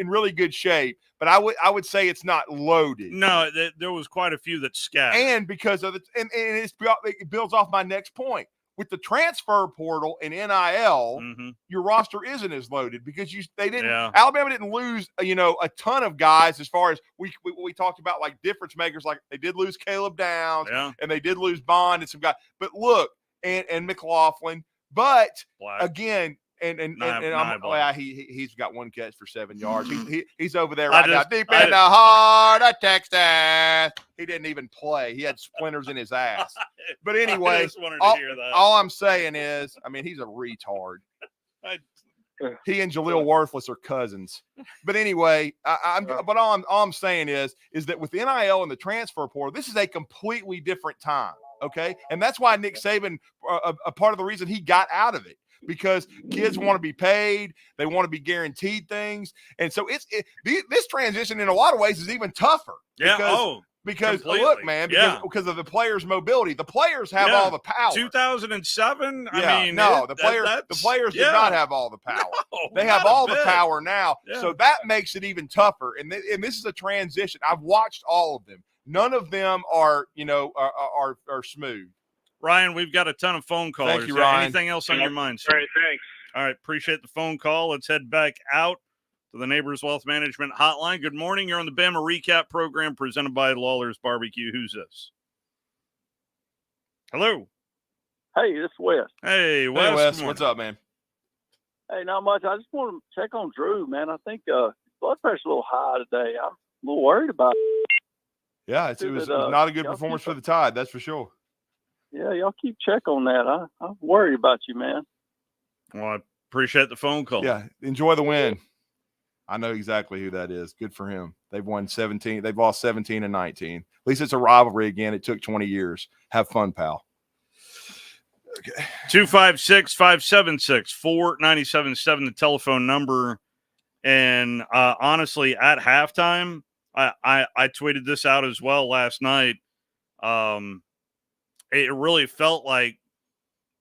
really good shape, but I would say it's not loaded. No, there was quite a few that scattered. And because of it builds off my next point. With the transfer portal and NIL, your roster isn't as loaded because Alabama didn't lose, a ton of guys as far as we talked about, like difference makers. Like they did lose Caleb Downs and they did lose Bond and some guys. But look, and McLaughlin. But again, he's got one catch for 7 yards. He's over there now, deep in the heart of Texas. He didn't even play. He had splinters in his ass. But anyway, all I'm saying is, he's a retard. He and Jaleel Worthless are cousins. But anyway, all I'm saying is that with NIL and the transfer portal, this is a completely different time. Okay, and that's why Nick Saban, a part of the reason he got out of it. Because kids want to be paid, they want to be guaranteed things, and so this transition in a lot of ways is even tougher. Because look, man, because of the players' mobility, the players have all the power. 2007, the players did not have all the power. They have all the power now, so that makes it even tougher. And this is a transition. I've watched all of them. None of them are are smooth. Ryan, we've got a ton of phone callers. Thank you, Ryan. Anything else on your mind, sir? All right, thanks. All right, appreciate the phone call. Let's head back out to the Neighbors Wealth Management Hotline. Good morning. You're on the Bama Recap program presented by Lawlers BBQ. Who's this? Hello. Hey, this is Wes. Hey, Wes. Hey, Wes. Good What's morning. up, man? Hey, not much. I just want to check on Drew, man. I think blood pressure's a little high today. I'm a little worried about it. Yeah, it was not a good performance for the Tide, that's for sure. Yeah, y'all keep check on that. I'm worried about you, man. Well, I appreciate the phone call. Yeah, enjoy the win. I know exactly who that is. Good for him. They've won 17. They've lost 17 and 19. At least it's a rivalry again. It took 20 years. Have fun, pal. Okay. 256-576-4977, the telephone number. And honestly, at halftime, I tweeted this out as well last night. It really felt like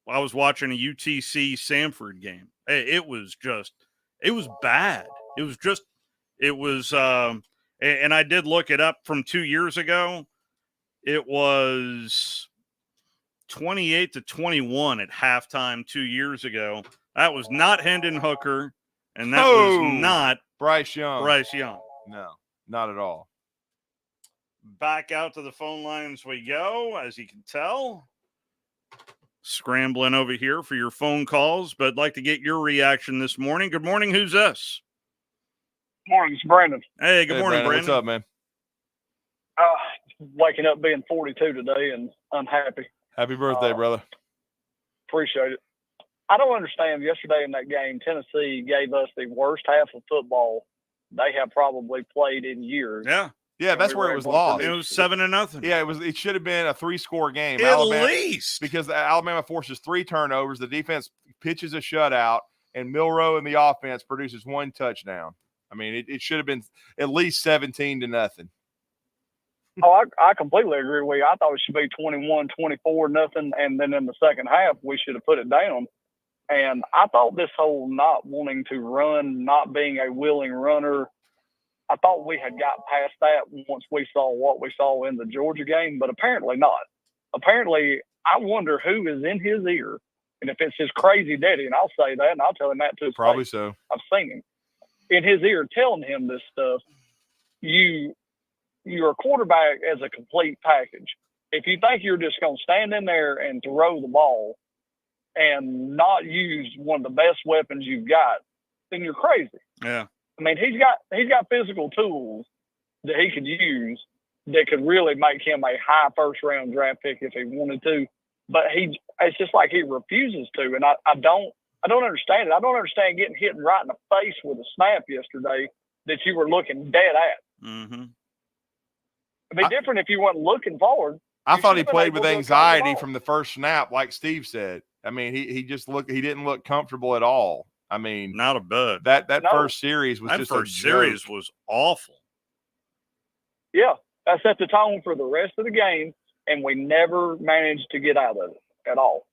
I was watching a UTC Samford game. It was bad. And I did look it up from 2 years ago. It was 28-21 at halftime 2 years ago. That was not Hendon Hooker, and that was not Bryce Young. No, not at all. Back out to the phone lines we go, as you can tell. Scrambling over here for your phone calls, but I'd like to get your reaction this morning. Good morning. Who's this? Morning, it's Brandon. Hey, good morning, Brandon. What's up, man? Waking up being 42 today, and I'm happy. Happy birthday, brother. Appreciate it. I don't understand. Yesterday in that game, Tennessee gave us the worst half of football they have probably played in years. Yeah, that's where it was lost. It was 7-0. Yeah, it should have been a 3-score game. At least. Because Alabama forces 3 turnovers. The defense pitches a shutout, and Milroe in the offense produces 1 touchdown. I mean, it should have been at least 17-0. Oh, I completely agree with you. I thought it should be 21-24-0, and then in the second half, we should have put it down. And I thought this whole not wanting to run, not being a willing runner, I thought we had got past that once we saw what we saw in the Georgia game, but apparently not. Apparently, I wonder who is in his ear, and if it's his crazy daddy, and I'll say that, and I'll tell him that to his Probably face. so. I've seen him in his ear telling him this stuff. You're a quarterback as a complete package. If you think you're just going to stand in there and throw the ball and not use one of the best weapons you've got, then you're crazy. Yeah. I mean, he's got physical tools that he could use that could really make him a high first-round draft pick if he wanted to. But it's just like he refuses to, and I don't understand it. I don't understand getting hit right in the face with a snap yesterday that you were looking dead at. Mm-hmm. It'd be different if you weren't looking forward. I thought he should have been played with able to anxiety throw the from the first snap, like Steve said. I mean, he didn't look comfortable at all. I mean, not a bit. That first series was just first a series joke. was awful. Yeah, that set the tone for the rest of the game, and we never managed to get out of it at all.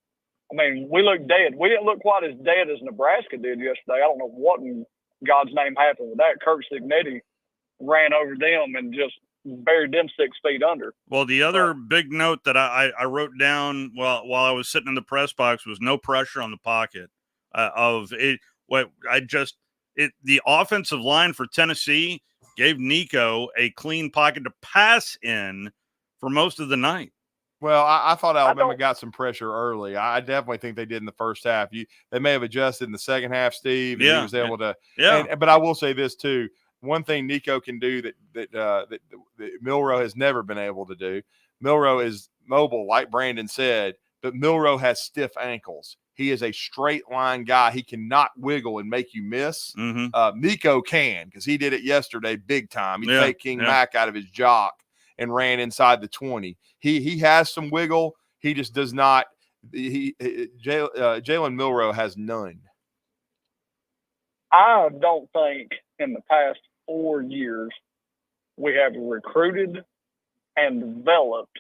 I mean, we looked dead. We didn't look quite as dead as Nebraska did yesterday. I don't know what in God's name happened with that. Kirk Cignetti ran over them and just buried them 6 feet under. Well, the other big note that I wrote down while I was sitting in the press box was no pressure on the pocket of it. The offensive line for Tennessee gave Nico a clean pocket to pass in for most of the night. Well, I thought Alabama got some pressure early. I definitely think they did in the first half. They may have adjusted in the second half, Steve. And he was able to. Yeah. But I will say this too. One thing Nico can do that Milroe has never been able to do. Milroe is mobile, like Brandon said, but Milroe has stiff ankles. He is a straight line guy. He cannot wiggle and make you miss. Mm-hmm. Nico can, because he did it yesterday big time. He faked King Mack out of his jock and ran inside the 20. He has some wiggle. He just does not. Jalen Milroe has none. I don't think in the past 4 years we have recruited and developed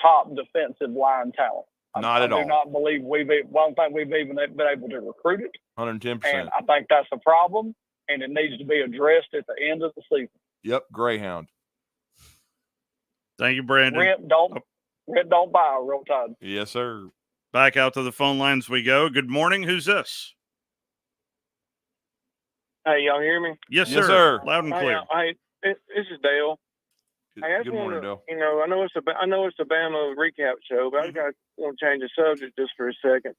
top defensive line talent. Not at all. I do not believe I don't think we've even been able to recruit it. 110%. And I think that's a problem, and it needs to be addressed at the end of the season. Yep, Greyhound. Thank you, Brandon. Rent don't buy, Roll Tide. Yes, sir. Back out to the phone lines we go. Good morning. Who's this? Hey, y'all hear me? Yes, Yes, sir. sir. Loud and clear. This is Dale. I just Good morning, want to, Dale. I know it's a Bama recap show, but I just want to change the subject just for a second.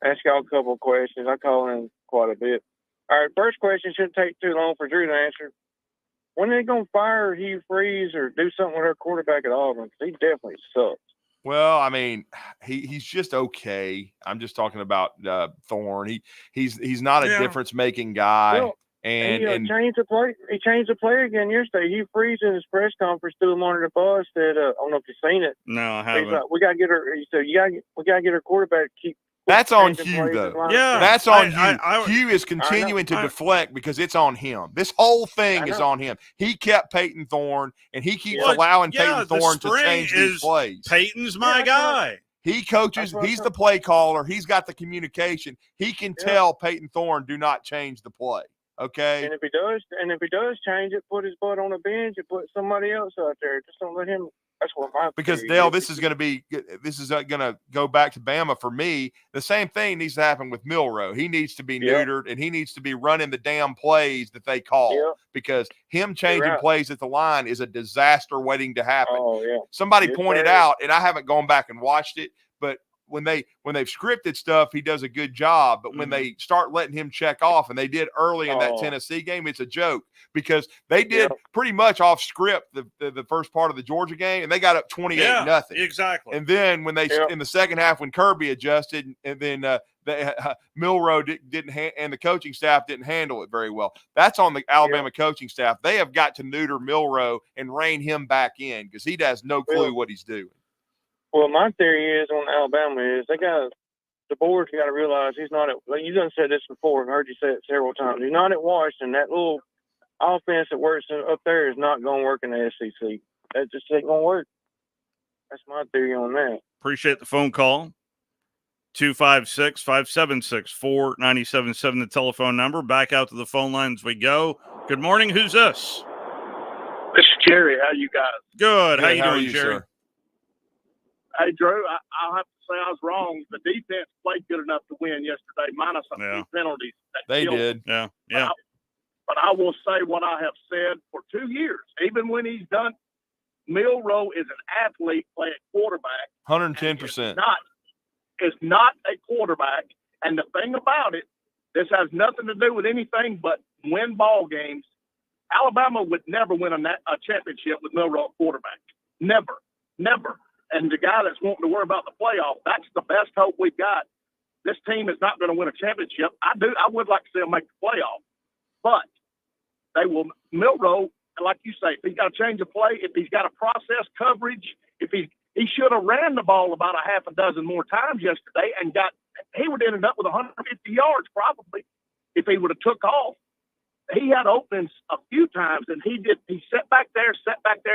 Ask y'all a couple of questions. I call in quite a bit. All right, first question shouldn't take too long for Drew to answer. When are they going to fire Hugh Freeze or do something with our quarterback at Auburn? 'Cause he definitely sucks. Well, I mean, he's just okay. I'm just talking about Thorne. He's not a difference making guy. Well, and changed the play. He changed the play again yesterday. Hugh Freeze in his press conference threw him under the bus. Said, "I don't know if you've seen it." No, I He's haven't. like, "We got to get her." He said, we got to get our quarterback to keep." that's on changing Hugh, plays though. as line Yeah. of That's on Hugh. Hugh is I continuing know. to deflect because it's on him. This whole thing I is know. on him. He kept Peyton Thorne, and he keeps Well, allowing yeah, Peyton the Thorne to spring change these is plays. Peyton's my that's what guy. He coaches. That's what I'm He's the saying. play caller. He's got the communication. He can tell Peyton Thorne, do not change the play. Okay. And if he does change it, put his butt on the bench and put somebody else out there. Just don't let him. That's what my Because theory Dale, is. this is going to go back to Bama for me. The same thing needs to happen with Milroe. He needs to be neutered, and he needs to be running the damn plays that they call. Because him changing plays at the line is a disaster waiting to happen. Oh yeah. Somebody Yes, pointed sir. out, and I haven't gone back and watched it, but when they've scripted stuff, he does a good job. But when they start letting him check off, and they did early in that Tennessee game, it's a joke because they did pretty much off script the first part of the Georgia game, and they got up 28-0. Exactly. And then when they in the second half, when Kirby adjusted, and then Milroe didn't and the coaching staff didn't handle it very well. That's on the Alabama coaching staff. They have got to neuter Milroe and rein him back in because he has no clue what he's doing. Well, my theory is on Alabama is the board's got to realize he's not at. Like you done said this before. I've heard you say it several times. He's not at Washington. That little offense that works up there is not going to work in the SEC. That just ain't going to work. That's my theory on that. Appreciate the phone call. 256-576-4977, the telephone number. Back out to the phone lines we go. Good morning. Who's this? This is Jerry. How you guys? Good. How you doing, Jerry? Sir? Hey, Drew, I'll have to say I was wrong. The defense played good enough to win yesterday, minus a few penalties. They did. Yeah. But I will say what I have said for 2 years. Even when he's done, Milroe is an athlete playing quarterback. 110%. Is not a quarterback. And the thing about it, this has nothing to do with anything but win ball games. Alabama would never win a championship with Milroe at quarterback. Never. And the guy that's wanting to worry about the playoff, that's the best hope we've got. This team is not going to win a championship. I would like to see them make the playoff. But they will, Milroe, like you say, if he's got to change a play, if he's got to process coverage, if he should have ran the ball about a half a dozen more times yesterday and he would have ended up with 150 yards probably if he would have took off. He had openings a few times, and he sat back there,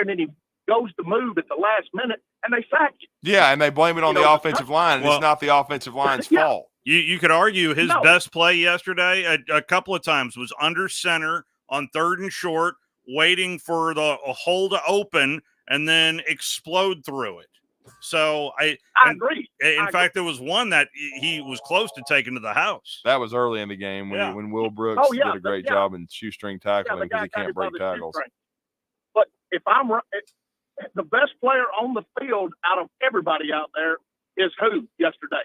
and then he goes to move at the last minute, and they sacked him. Yeah, and they blame it on the offensive line, and it's not the offensive line's fault. You could argue his best play yesterday a couple of times was under center on 3rd and short, waiting for a hole to open and then explode through it. So I agree. In fact, there was one that he was close to taking to the house. That was early in the game when Will Brooks did a great job in shoestring tackling because he can't break tackles. But if I'm right, the best player on the field out of everybody out there is who yesterday?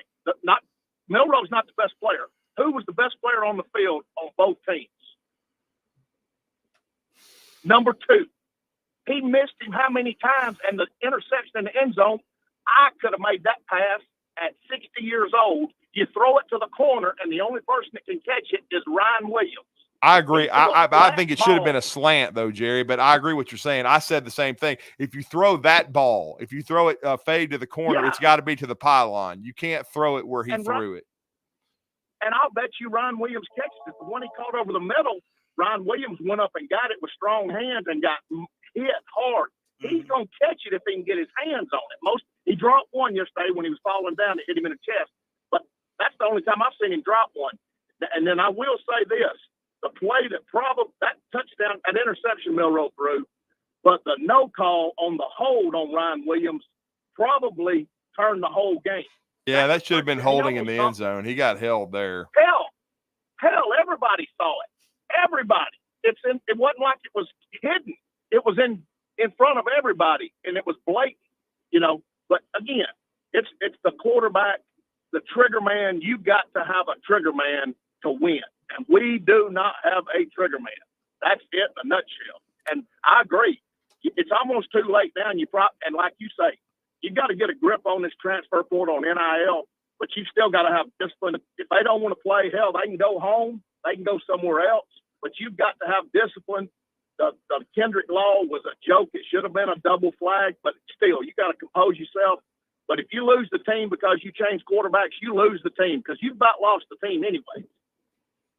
Milroe's not the best player. Who was the best player on the field on both teams? Number 2. He missed him how many times? And the interception in the end zone, I could have made that pass at 60 years old. You throw it to the corner, and the only person that can catch it is Ryan Williams. I agree. I think it should have been a slant, though, Jerry, but I agree what you're saying. I said the same thing. If you throw that ball, if you throw it fade to the corner, it's got to be to the pylon. You can't throw it where he threw it. And I'll bet you Ryan Williams catches it. The one he caught over the middle, Ryan Williams went up and got it with strong hands and got hit hard. He's going to catch it if he can get his hands on it. He dropped one yesterday when he was falling down. It hit him in the chest. But that's the only time I've seen him drop one. And then I will say this. The play that touchdown, that interception Milroe threw, but the no call on the hold on Ryan Williams probably turned the whole game. Yeah, that should have been holding in the end zone. He got held there. Hell, everybody saw it. everybody. It wasn't like it was hidden. It was in front of everybody, and it was blatant, you know. But again, it's the quarterback, the trigger man. You got to have a trigger man to win, and we do not have a trigger man. That's it in a nutshell. And I agree. It's almost too late now, and like you say, you got to get a grip on this transfer portal on NIL, but you still got to have discipline. If they don't want to play, hell, they can go home. They can go somewhere else. But you've got to have discipline. The Kendrick law was a joke. It should have been a double flag, but still, you got to compose yourself. But if you lose the team because you change quarterbacks, you lose the team because you've about lost the team anyway.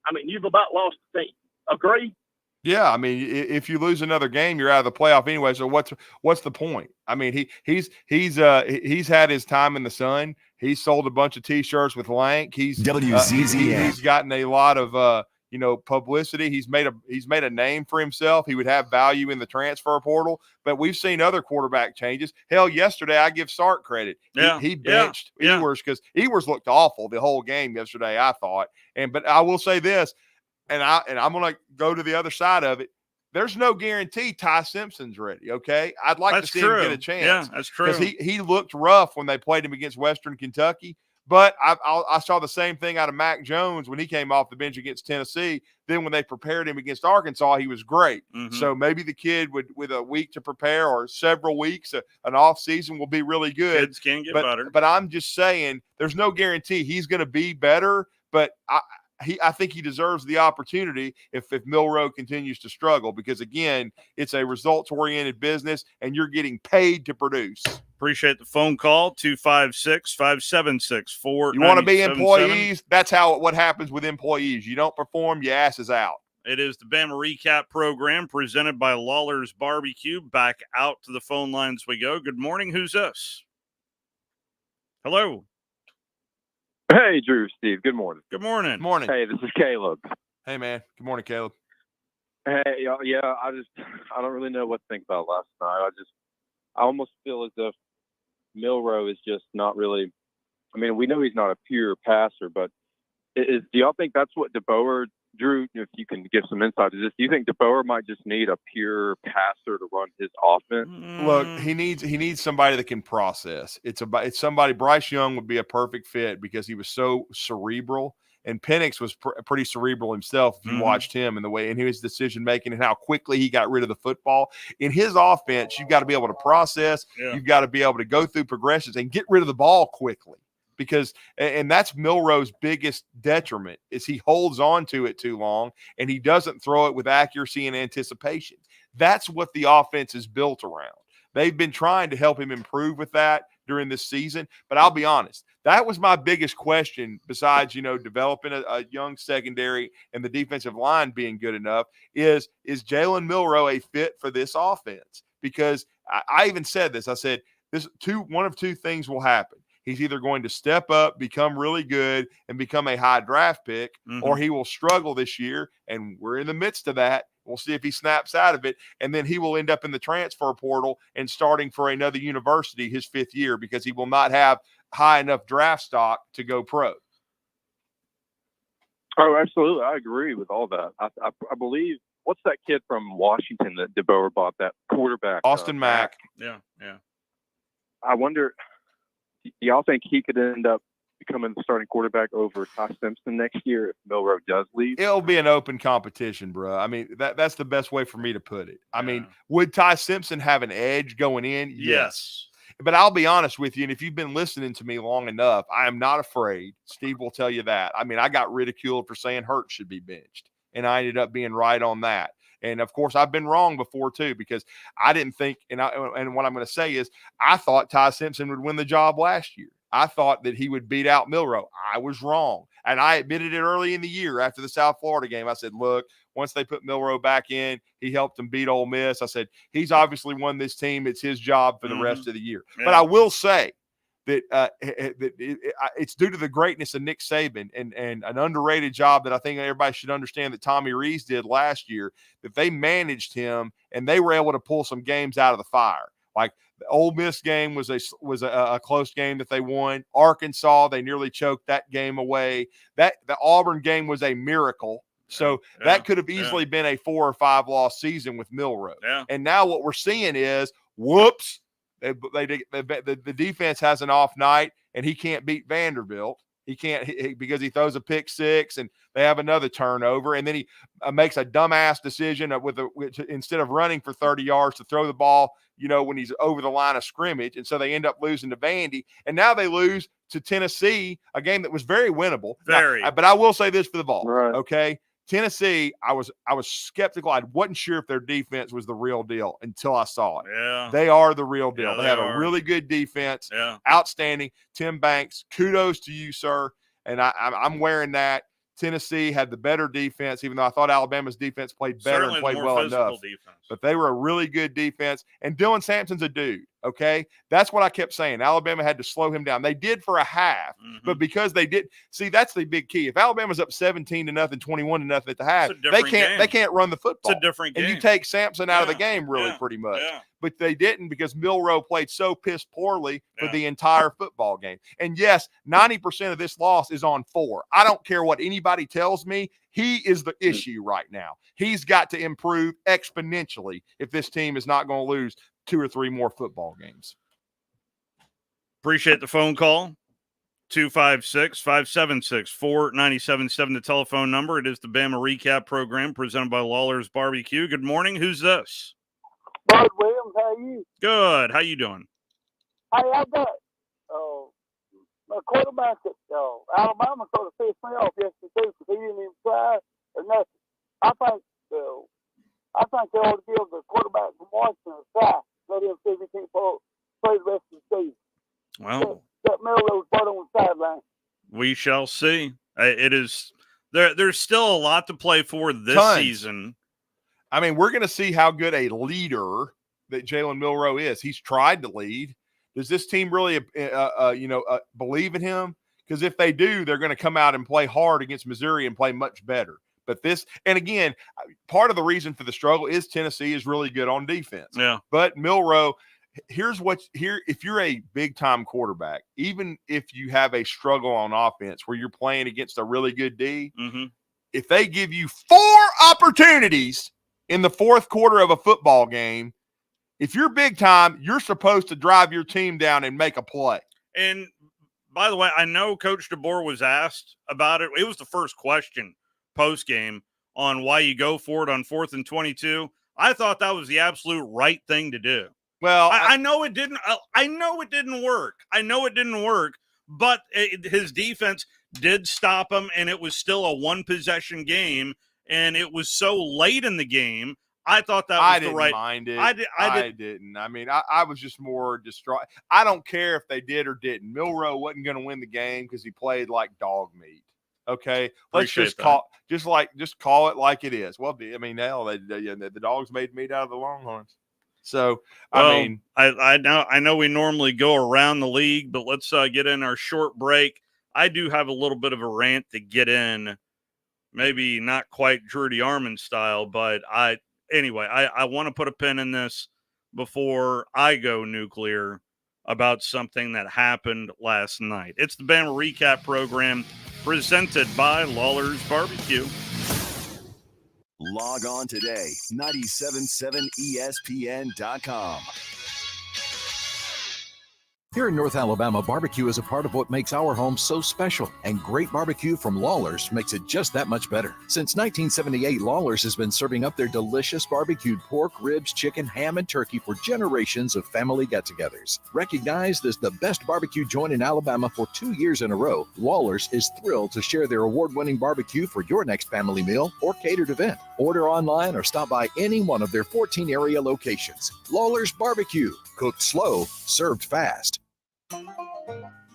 I mean, you've about lost the team. Agree? Yeah, I mean, if you lose another game, you're out of the playoff anyway. So what's the point? I mean, he's had his time in the sun. He's sold a bunch of T-shirts with Lank. He's WZZN. He's gotten a lot of publicity. He's made a name for himself. He would have value in the transfer portal. But we've seen other quarterback changes. Hell, yesterday I give Sark credit. He benched Ewers because Ewers looked awful the whole game yesterday, I thought. But I will say this. And I'm going to go to the other side of it. There's no guarantee Ty Simpson's ready, okay? I'd like to see him get a chance. Yeah, that's true. Because he looked rough when they played him against Western Kentucky. But I saw the same thing out of Mac Jones when he came off the bench against Tennessee. Then when they prepared him against Arkansas, he was great. Mm-hmm. So maybe the kid with a week to prepare or several weeks, an off season will be really good. Kids can get better. But I'm just saying there's no guarantee he's going to be better. But I think he deserves the opportunity if Milroe continues to struggle because, again, it's a results-oriented business, and you're getting paid to produce. Appreciate the phone call, 256-576-4977. You want to be employees? That's what happens with employees. You don't perform, your ass is out. It is the Bama Recap program presented by Lawlers Barbecue. Back out to the phone lines we go. Good morning. Who's this? Hello. Hey, Drew, Steve. Good morning. Good morning. Morning. Hey, this is Caleb. Hey, man. Good morning, Caleb. Hey, yeah, I don't really know what to think about last night. I almost feel as if Milroe is just not really. I mean, we know he's not a pure passer, but do y'all think that's what DeBoer, Drew? If you can give some insight to this, do you think DeBoer might just need a pure passer to run his offense? Look, he needs somebody that can process. It's somebody. Bryce Young would be a perfect fit because he was so cerebral, and Penix was pretty cerebral himself. If you watched him and the way and his decision making and how quickly he got rid of the football in his offense, you've got to be able to process. Yeah. You've got to be able to go through progressions and get rid of the ball quickly. Because that's Milroe's biggest detriment is he holds on to it too long and he doesn't throw it with accuracy and anticipation. That's what the offense is built around. They've been trying to help him improve with that during this season. But I'll be honest, that was my biggest question besides, developing a young secondary and the defensive line being good enough is Jalen Milroe a fit for this offense? Because I even said this. I said one of two things will happen. He's either going to step up, become really good, and become a high draft pick, or he will struggle this year, and we're in the midst of that. We'll see if he snaps out of it, and then he will end up in the transfer portal and starting for another university his fifth year because he will not have high enough draft stock to go pro. Oh, absolutely. I agree with all that. I believe – what's that kid from Washington that DeBoer bought, that quarterback? Austin Mack. Yeah. I wonder – do y'all think he could end up becoming the starting quarterback over Ty Simpson next year if Milroe does leave? It'll be an open competition, bro. I mean, that's the best way for me to put it. I mean, would Ty Simpson have an edge going in? Yes. But I'll be honest with you, and if you've been listening to me long enough, I am not afraid. Steve will tell you that. I mean, I got ridiculed for saying Hurts should be benched, and I ended up being right on that. And, of course, I've been wrong before, too, because I didn't think – and what I'm going to say is I thought Ty Simpson would win the job last year. I thought that he would beat out Milroe. I was wrong. And I admitted it early in the year after the South Florida game. I said, look, once they put Milroe back in, he helped them beat Ole Miss. I said, he's obviously won this team. It's his job for the rest of the year. Yeah. But I will say that it's due to the greatness of Nick Saban and an underrated job that I think everybody should understand that Tommy Rees did last year, that they managed him and they were able to pull some games out of the fire. Like the Ole Miss game was a close game that they won. Arkansas, they nearly choked that game away. The Auburn game was a miracle So that could have easily been a 4 or 5 loss season with Milroe. Yeah. And now what we're seeing is, whoops, the defense has an off night, and he can't beat Vanderbilt. He can't because he throws a pick 6, and they have another turnover, and then he makes a dumbass decision instead of running for 30 yards to throw the ball, when he's over the line of scrimmage, and so they end up losing to Vandy, and now they lose to Tennessee, a game that was very winnable. But I will say this for the Vols, okay? Tennessee, I was skeptical. I wasn't sure if their defense was the real deal until I saw it. Yeah. They are the real deal. Yeah, they have a really good defense. Yeah. Outstanding. Tim Banks, kudos to you, sir. And I'm wearing that. Tennessee had the better defense, even though I thought Alabama's defense played better and played well enough. Defense. But they were a really good defense. And Dylan Sampson's a dude, okay? That's what I kept saying. Alabama had to slow him down. They did for a half, but because they did – see, that's the big key. If Alabama's up 17-0, 21-0 at the half, they can't run the football. It's a different game. And you take Sampson out of the game pretty much. Yeah. But they didn't because Milroe played so piss poorly for the entire football game. And yes, 90% of this loss is on 4. I don't care what anybody tells me. He is the issue right now. He's got to improve exponentially if this team is not going to lose 2 or 3 more football games. Appreciate the phone call. 256-576-4977, the telephone number. It is the Bama Recap Program presented by Lawlers BBQ. Good morning. Who's this? Bud Williams, how are you? Good. How you doing? Hey, I got my quarterback at Alabama sort of pissed me off yesterday too because he didn't even try or nothing. I think they ought to give the quarterback from Washington a try. Let him see if he can't play the rest of the season. Well, that Melrose butt on the sideline. We shall see. It is there's still a lot to play for this season. I mean, we're going to see how good a leader that Jalen Milroe is. He's tried to lead. Does this team really, believe in him? Because if they do, they're going to come out and play hard against Missouri and play much better. But and again, part of the reason for the struggle is Tennessee is really good on defense. Yeah. But Milroe, if you're a big-time quarterback, even if you have a struggle on offense where you're playing against a really good D, if they give you 4 opportunities in the fourth quarter of a football game, if you're big time, you're supposed to drive your team down and make a play. And by the way, I know Coach DeBoer was asked about it. It was the first question post game on why you go for it on 4th and 22. I thought that was the absolute right thing to do. Well, I know it didn't. I know it didn't work. But his defense did stop him, and it was still a 1-possession game. And it was so late in the game, I thought that was the right. I didn't mind it. I didn't. I mean, I was just more distraught. I don't care if they did or didn't. Milroe wasn't going to win the game because he played like dog meat. Okay, let's just call it like it is. Well, I mean, now the dogs made meat out of the Longhorns. So I know we normally go around the league, but let's get in our short break. I do have a little bit of a rant to get in. Maybe not quite Drudy Armand style, but I want to put a pin in this before I go nuclear about something that happened last night. It's the Bama Recap Program presented by Lawlers BBQ. Log on today, 977ESPN.com. Here in North Alabama, barbecue is a part of what makes our home so special, and great barbecue from Lawlers makes it just that much better. Since 1978, Lawlers has been serving up their delicious barbecued pork, ribs, chicken, ham, and turkey for generations of family get-togethers. Recognized as the best barbecue joint in Alabama for 2 years in a row, Lawlers is thrilled to share their award-winning barbecue for your next family meal or catered event. Order online or stop by any one of their 14 area locations. Lawlers Barbecue, cooked slow, served fast.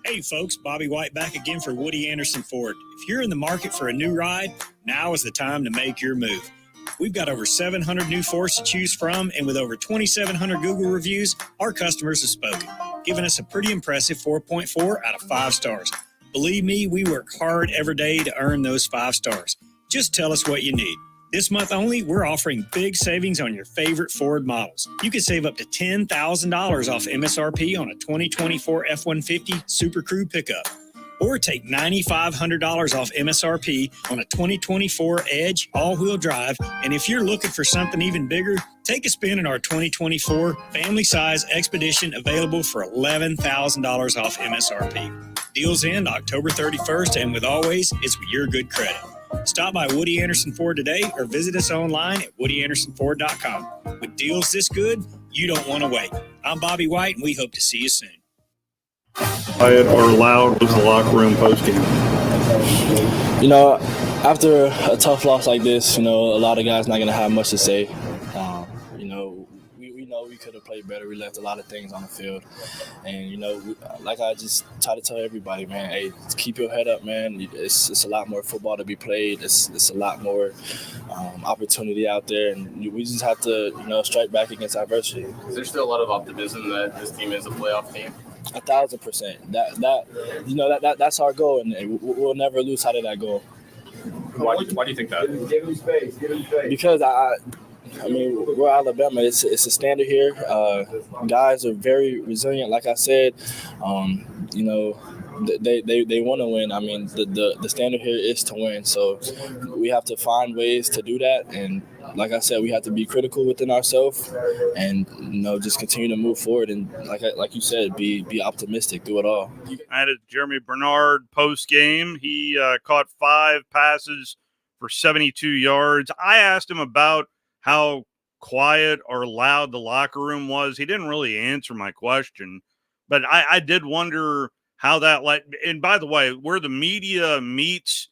Hey folks, Bobby White back again for Woody Anderson Ford. If you're in the market for a new ride, now is the time to make your move. We've got over 700 new Fords to choose from, and with over 2,700 Google reviews, our customers have spoken, giving us a pretty impressive 4.4 out of 5 stars. Believe me, we work hard every day to earn those 5 stars. Just tell us what you need. This month only, we're offering big savings on your favorite Ford models. You can save up to $10,000 off MSRP on a 2024 F-150 Super Crew pickup. or take $9,500 off MSRP on a 2024 Edge all-wheel drive. And if you're looking for something even bigger, take a spin in our 2024 family-size Expedition, available for $11,000 off MSRP. Deals end October 31st, and with always, it's with your good credit. Stop by Woody Anderson Ford today or visit us online at WoodyAndersonFord.com. With deals this good, you don't want to wait. I'm Bobby White, and we hope to see you soon. Quiet or loud was the locker room post-game? You know, after a tough loss like this, a lot of guys not going to have much to say. We know we could have played better. We left a lot of things on the field. And, like I just try to tell everybody, man, hey, keep your head up, man. It's a lot more football to be played. It's a lot more opportunity out there. And we just have to, strike back against adversity. Is there still a lot of optimism that this team is a playoff team? 1,000%. That's our goal, and we'll never lose sight of that goal. Why do you think that? Give him space. Because we're Alabama. It's a standard here. Guys are very resilient. Like I said, they want to win. The standard here is to win. So we have to find ways to do that. And like I said, we have to be critical within ourselves, and just continue to move forward. And like you said, be optimistic through it all. I had Jeremy Bernard post game. He caught 5 passes for 72 yards. I asked him about how quiet or loud the locker room was. He didn't really answer my question, but I did wonder how that and by the way, where the media meets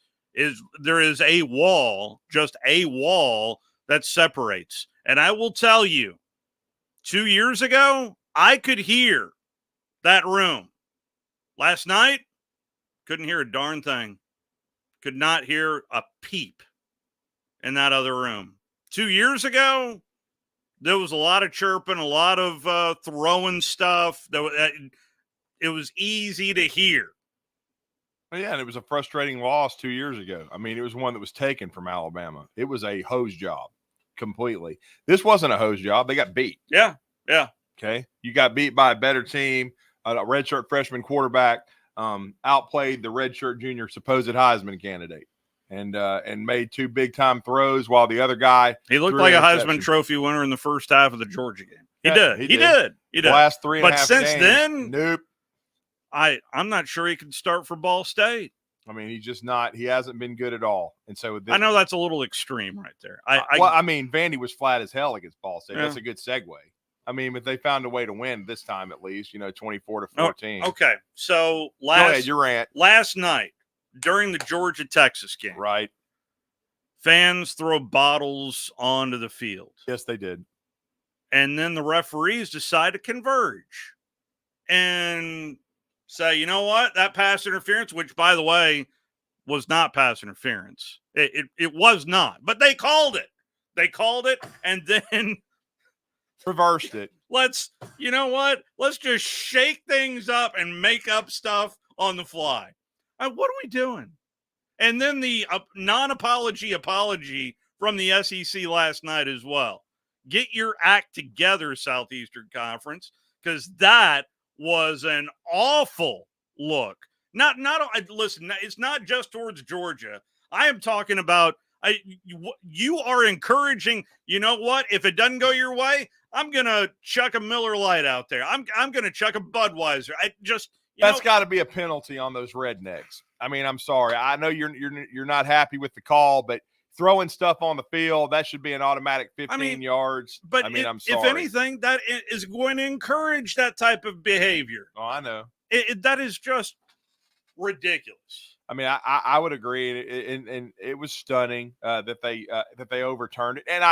there is a wall, just a wall that separates. And I will tell you, 2 years ago, I could hear that room. Last night, couldn't hear a darn thing. Could not hear a peep in that other room. 2 years ago, there was a lot of chirping, a lot of throwing stuff. It was easy to hear. Well, yeah, and it was a frustrating loss 2 years ago. It was one that was taken from Alabama. It was a hose job completely. This wasn't a hose job. They got beat. Yeah. Okay. You got beat by a better team. A redshirt freshman quarterback outplayed the redshirt junior supposed Heisman candidate. And made 2 big-time throws while the other guy – He looked like a Heisman Trophy winner in the first half of the Georgia game. He did. Last 3.5 But since games, then, nope. I'm not sure he can start for Ball State. He's just not – he hasn't been good at all. And so I know that's a little extreme right there. Vandy was flat as hell against Ball State. Yeah. That's a good segue. But they found a way to win this time at least, 24-14. Okay. So Go ahead, your rant. Last night, during the Georgia-Texas game, right, fans throw bottles onto the field. Yes, they did. And then the referees decide to converge and say, you know what, that pass interference, which, by the way, was not pass interference. It was not, but they called it. And then reversed it. Let's just shake things up and make up stuff on the fly. What are we doing? And then the non-apology apology from the SEC last night as well. Get your act together, Southeastern Conference, because that was an awful look. Listen, it's not just towards Georgia. I am talking about you are encouraging, you know what? If it doesn't go your way, I'm going to chuck a Miller Lite out there. I'm going to chuck a Budweiser. That's got to be a penalty on those rednecks. I'm sorry. I know you're not happy with the call, but throwing stuff on the field, that should be an automatic 15 yards. But I'm sorry. If anything, that is going to encourage that type of behavior. Oh, I know. That is just ridiculous. I would agree, and it was stunning that they overturned it.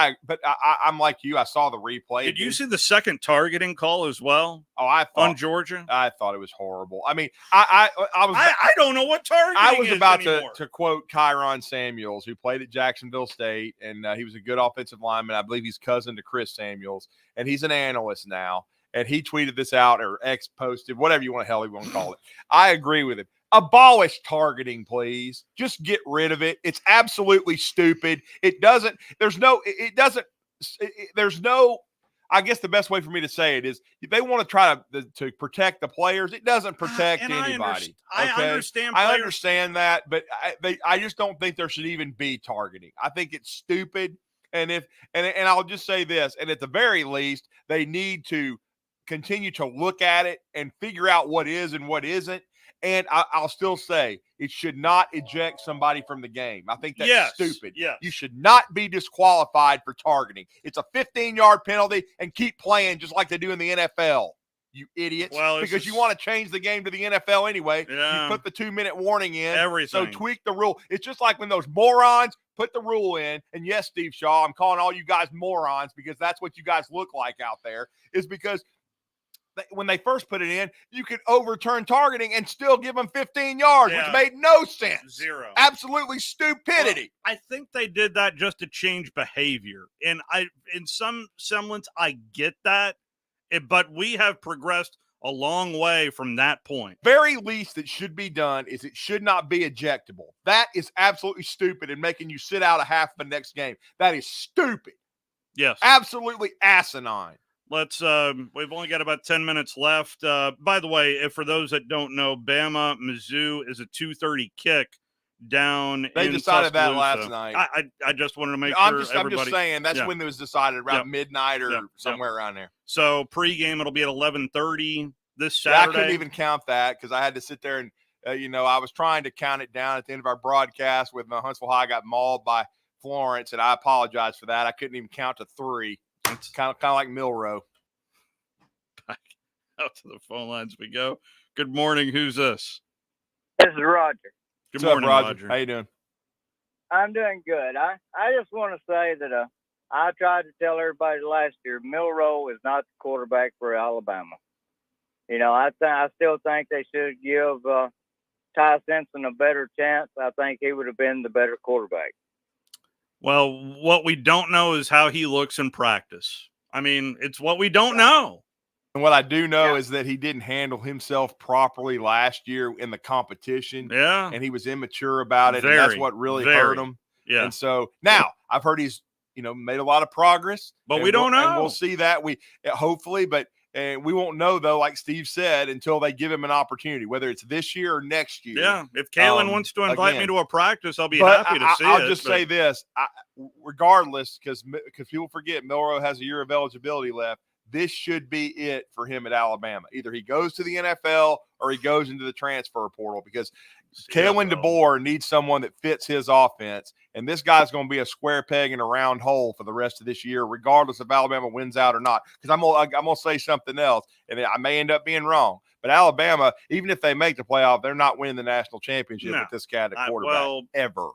I'm like you. I saw the replay. Did you see the second targeting call as well? Oh, on Georgia. I thought it was horrible. I don't know what targeting. I was about anymore. to quote Kyron Samuels, who played at Jacksonville State, and he was a good offensive lineman. I believe he's cousin to Chris Samuels, and he's an analyst now. And he tweeted this out or posted, whatever you want to call it. I agree with him. Abolish targeting, please. Just get rid of it. It's absolutely stupid. I guess the best way for me to say it is if they want to try to protect the players, it doesn't protect anybody. I understand. I understand that, but I just don't think there should even be targeting. I think it's stupid. And I'll just say this, and at the very least, they need to continue to look at it and figure out what is and what isn't. And I'll still say it should not eject somebody from the game. I think that's stupid. Yes. You should not be disqualified for targeting. It's a 15-yard penalty, and keep playing just like they do in the NFL, you idiots. Well, because you want to change the game to the NFL anyway. Yeah. You put the 2-minute warning in. Everything. So tweak the rule. It's just like when those morons put the rule in, and yes, Steve Shaw, I'm calling all you guys morons because that's what you guys look like out there, is because when they first put it in, you could overturn targeting and still give them 15 yards, which made no sense. Zero. Absolutely stupidity. Well, I think they did that just to change behavior. And in some semblance, I get that. But we have progressed a long way from that point. Very least that should be done is it should not be ejectable. That is absolutely stupid and making you sit out a half of the next game. That is stupid. Yes. Absolutely asinine. Let's we've only got about 10 minutes left. By the way, if for those that don't know, Bama Mizzou is a 2:30 kick down. They in decided that Tuscaloosa. last night. I just wanted to make sure I'm everybody. just saying that's when it was decided, around midnight or somewhere around there. So pregame it'll be at 11:30 this Yeah, I Saturday. couldn't even count that because I had to sit there and I was trying to count it down at the end of our broadcast with Huntsville High got mauled by Florence, and I apologize for that. I couldn't even count to 3. It's kind of like Milrow. Out to the phone lines we go. Good morning. Who's this? This is Roger. Good What's morning, up, Roger. How you doing? I'm doing good. I just want to say that I tried to tell everybody last year, Milrow is not the quarterback for Alabama. I still think they should give Ty Simpson a better chance. I think he would have been the better quarterback. Well, what we don't know is how he looks in practice. I mean, it's what we don't know. And what I do know is that he didn't handle himself properly last year in the competition. Yeah. And he was immature about it. Very, and that's what really hurt him. Yeah. And so now I've heard he's, made a lot of progress. But we don't know. And we'll see that. Hopefully, but we won't know, though, like Steve said, until they give him an opportunity, whether it's this year or next year. Yeah. If Kalen wants to invite me to a practice, I'll be happy to see it. I'll just say this. Regardless, because people forget Milrow has a year of eligibility left, this should be it for him at Alabama. Either he goes to the NFL or he goes into the transfer portal, because Kalen DeBoer needs someone that fits his offense, and this guy's going to be a square peg in a round hole for the rest of this year, regardless if Alabama wins out or not. Because I'm gonna say something else, and I may end up being wrong. But Alabama, even if they make the playoff, they're not winning the national championship with this guy at quarterback ever.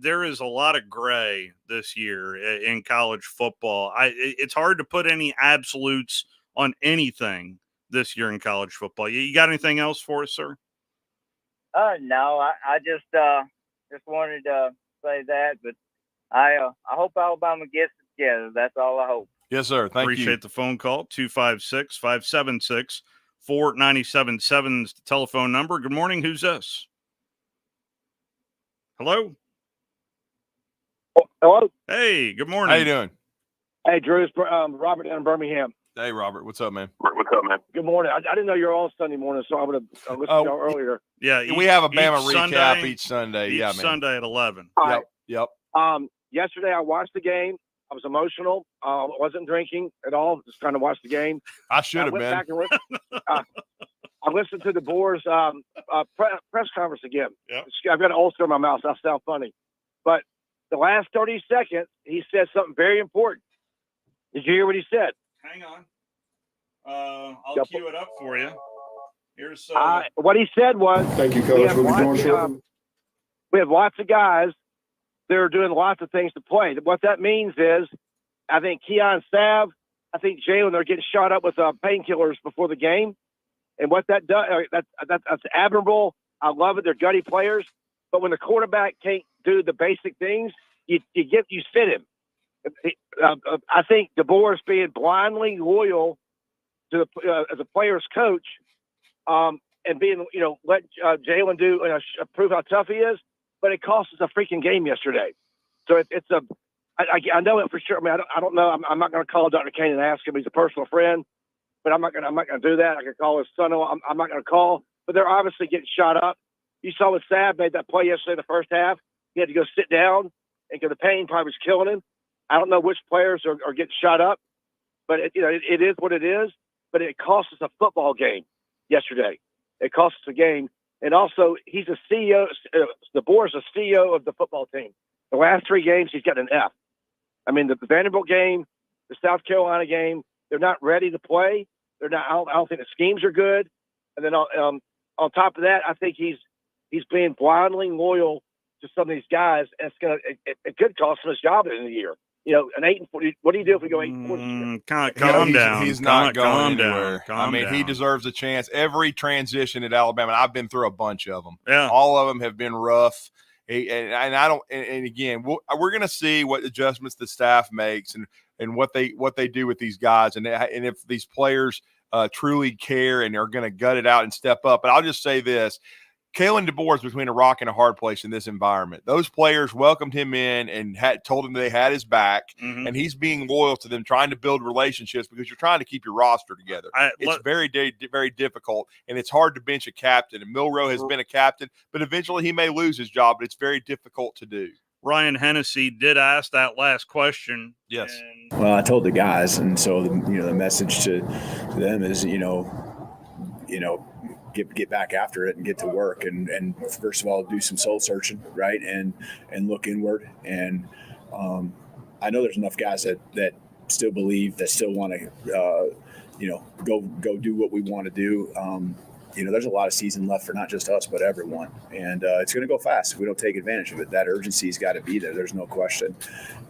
There is a lot of gray this year in college football. It's hard to put any absolutes on anything this year in college football. You got anything else for us, sir? No, I just wanted to say that, but I hope Alabama gets it together. That's all I hope. Yes, sir. Thank you. Appreciate the phone call. 256-576-4977 is the telephone number. Good morning. Who's this? Hello? Hello. Hey, good morning. How you doing? Hey, Drew. It's Robert down in Birmingham. Hey, Robert. What's up, man? Good morning. I didn't know you were on Sunday morning, so I would have listened to y'all earlier. Yeah, we have a Bama recap Sunday, each Sunday. Each Yeah, man. Sunday at 11. All right. Yep. Yesterday I watched the game. I was emotional. I wasn't drinking at all. Just trying to watch the game. I should have went been. back and I listened to DeBoer's press conference again. Yep. I've got an ulcer in my mouth. So I sound funny. But the last 30 seconds, he said something very important. Did you hear what he said? Hang on. I'll cue it up for you. Here's what he said was, Thank you, Coach. We'll be going short. we have lots of guys that are doing lots of things to play. What that means is, I think Keon Sav, I think Jalen, they're getting shot up with painkillers before the game. And what that does, that's admirable. I love it. They're gutty players. But when the quarterback can't do the basic things, you fit him. I think DeBoer is being blindly loyal to as a player's coach, and being let Jalen do prove how tough he is. But it cost us a freaking game yesterday. So I know it for sure. I mean, I don't know. I'm not going to call Dr. Kane and ask him. He's a personal friend, but I'm not going to do that. I can call his son. I'm not going to call. But they're obviously getting shot up. You saw when Sav made that play yesterday in the first half. He had to go sit down, and the pain probably was killing him. I don't know which players are getting shot up, but it is what it is. But it cost us a football game yesterday. It cost us a game. And also, he's a CEO. DeBoer is a CEO of the football team. The last 3 games, he's got an F. I mean, the Vanderbilt game, the South Carolina game, they're not ready to play. They're not. I don't think the schemes are good. And then on top of that, I think he's being blindly loyal to some of these guys, and it could cost him his job at the end of the year. You know, an 8-40. What do you do if we go 8-40? Calm down. He's not going calm anywhere. Down. I mean, he deserves a chance. Every transition at Alabama, I've been through a bunch of them. Yeah, all of them have been rough. And I don't. And again, we're going to see what adjustments the staff makes and what they do with these guys, and if these players truly care and are going to gut it out and step up. But I'll just say this. Kalen DeBoer is between a rock and a hard place in this environment. Those players welcomed him in and told him they had his back, and he's being loyal to them, trying to build relationships because you're trying to keep your roster together. It's very, very difficult, and it's hard to bench a captain. And Milroe has been a captain, but eventually he may lose his job, but it's very difficult to do. Ryan Hennessy did ask that last question. Yes. Well, I told the guys, and so the message to them is, get back after it and get to work, and first of all, do some soul searching, right, and look inward. And I know there's enough guys that still believe, that still want to, go do what we want to do. There's a lot of season left for not just us, but everyone. And it's going to go fast if we don't take advantage of it. That urgency's got to be there. There's no question.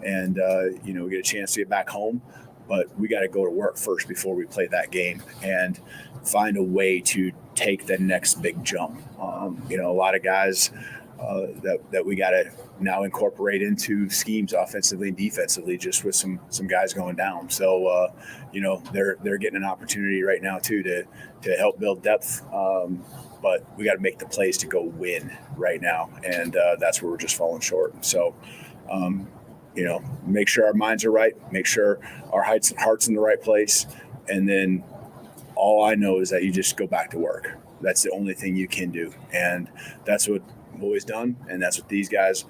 And, we get a chance to get back home, but we got to go to work first before we play that game and find a way to take the next big jump. A lot of guys that we got to now incorporate into schemes offensively and defensively, just with some guys going down. So, they're getting an opportunity right now too to help build depth. But we got to make the plays to go win right now. And that's where we're just falling short. So, make sure our minds are right, make sure our heart's in the right place. And then all I know is that you just go back to work. That's the only thing you can do. And that's what I've always done. And that's what these guys,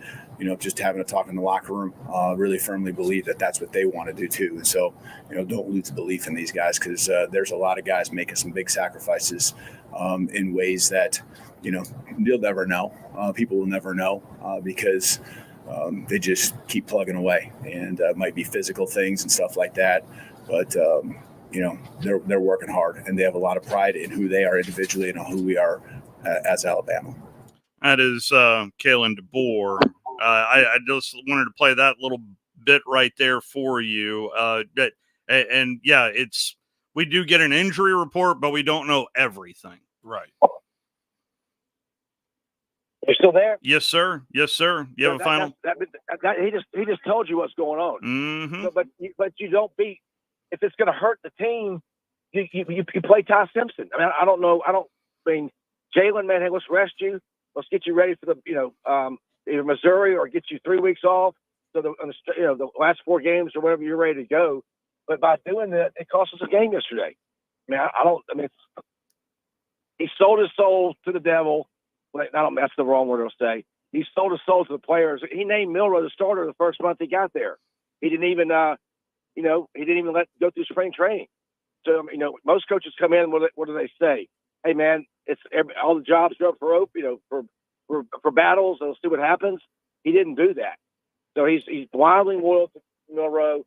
just having a talk in the locker room, really firmly believe that that's what they want to do too. And so, don't lose belief in these guys, because there's a lot of guys making some big sacrifices in ways that, you'll never know. People will never know because they just keep plugging away, and it might be physical things and stuff like that. But, they're working hard, and they have a lot of pride in who they are individually and who we are as Alabama. That is Kalen DeBoer. I just wanted to play that little bit right there for you. We do get an injury report, but we don't know everything. Right. You still there? Yes, sir. Yes, sir. You have a final? He just told you what's going on. Mm-hmm. So, but you don't beat. If it's going to hurt the team, you play Ty Simpson. I mean, I don't know. Jalen, man, hey, let's rest you. Let's get you ready for the either Missouri or get you 3 weeks off. So the last 4 games or whatever you're ready to go. But by doing that, it cost us a game yesterday. He sold his soul to the devil. That's the wrong word to say. He sold his soul to the players. He named Milroe the starter the first month he got there. He didn't even, let go through spring training. So, most coaches come in. What do they say? Hey, man, all the jobs are up for battles, and we'll see what happens. He didn't do that. So he's blindly loyal to Milroe.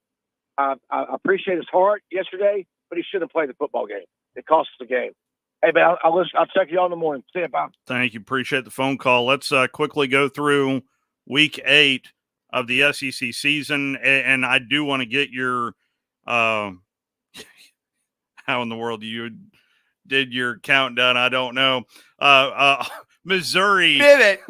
I appreciate his heart yesterday, but he shouldn't have played the football game. It cost us the game. Hey, man, I'll check you on in the morning. See you, bye. Thank you. Appreciate the phone call. Let's quickly go through week 8 of the SEC season. And I do want to get your how in the world you did your countdown. I don't know. Missouri did it.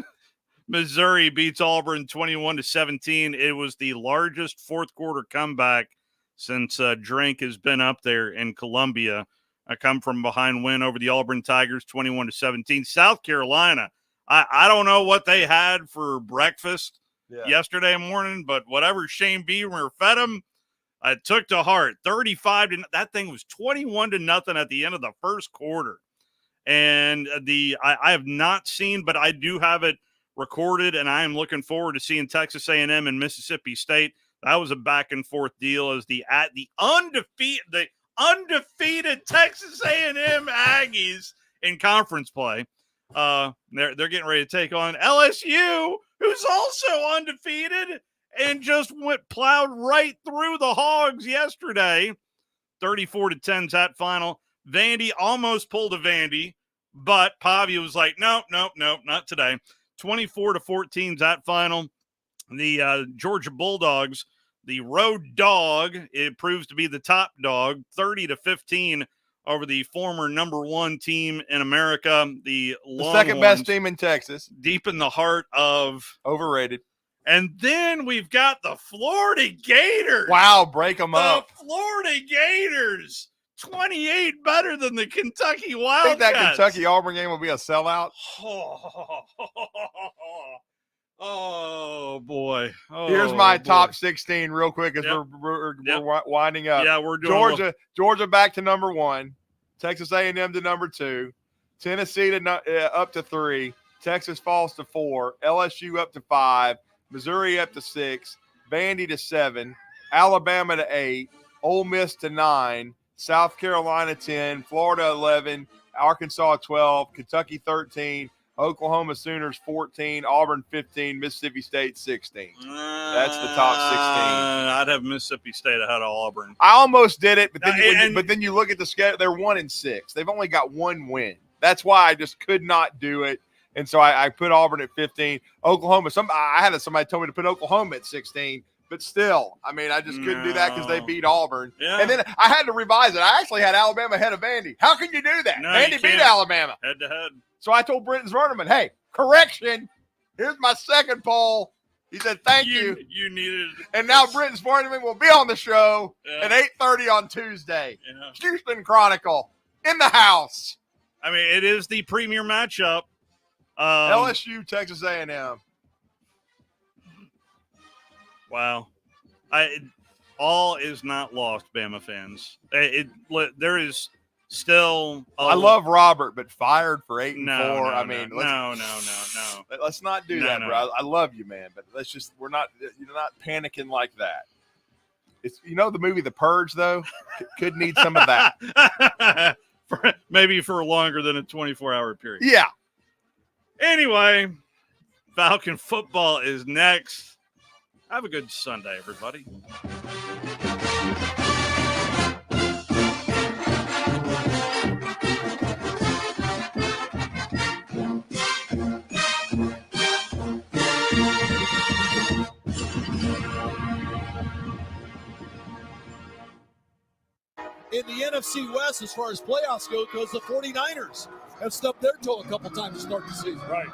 Missouri beats Auburn 21-17. It was the largest fourth quarter comeback since Drink has been up there in Columbia. A come from behind win over the Auburn Tigers 21-17. South Carolina, I don't know what they had for breakfast yesterday morning, but whatever Shane Beamer fed him, I took to heart. 35 to that thing was 21-0 at the end of the first quarter. And I have not seen, but I do have it recorded, and I am looking forward to seeing Texas A&M and Mississippi State. That was a back and forth deal as the undefeated Texas A&M Aggies in conference play. They're getting ready to take on LSU, who's also undefeated and just plowed right through the Hogs yesterday. 34-10 that final. Vandy almost pulled a Vandy, but Pavia was like, nope, not today. 24-14 that final. The Georgia Bulldogs, the road dog, it proves to be the top dog, 30-15 over the former number one team in America, the second best team in Texas, deep in the heart of overrated. And then we've got the Florida Gators. Wow, break them up. The Florida Gators, 28 better than the Kentucky Wildcats. I think that Kentucky-Auburn game will be a sellout. Oh boy. Here's my top 16 real quick as we're winding up. Yeah, we're doing Georgia back to number 1, Texas A&M to number 2, Tennessee to up to 3, Texas falls to 4, LSU up to 5, Missouri up to 6, Vandy to 7, Alabama to 8, Ole Miss to 9, South Carolina 10, Florida 11, Arkansas 12, Kentucky 13, Oklahoma Sooners 14, Auburn 15, Mississippi State 16. That's the top 16. I'd have Mississippi State ahead of Auburn. I almost did it, but then you look at the schedule, they're 1-6. They've only got one win. That's why I just could not do it. And so I put Auburn at 15. Oklahoma, I had somebody told me to put Oklahoma at 16, but still, I mean, I just couldn't do that because they beat Auburn. Yeah. And then I had to revise it. I actually had Alabama ahead of Vandy. How can you do that? No, Vandy beat Alabama. Head to head. So I told Brenton Zwerneman, hey, correction. Here's my second poll. He said, thank you. You needed it. And now Brenton Zwerneman will be on the show at 8:30 on Tuesday. Yeah. Houston Chronicle in the house. I mean, it is the premier matchup. LSU, Texas A&M. Wow. All is not lost, Bama fans. There is still I love Robert, but fired for 8-4. No. Let's not do that, bro. I love you, man, but you're not panicking like that. It's the movie The Purge, though, could need some of that. Maybe for longer than a 24-hour period. Yeah. Anyway, Falcon football is next. Have a good Sunday, everybody. In the NFC West, as far as playoffs go, because the 49ers have stubbed their toe a couple times to start the season. Right.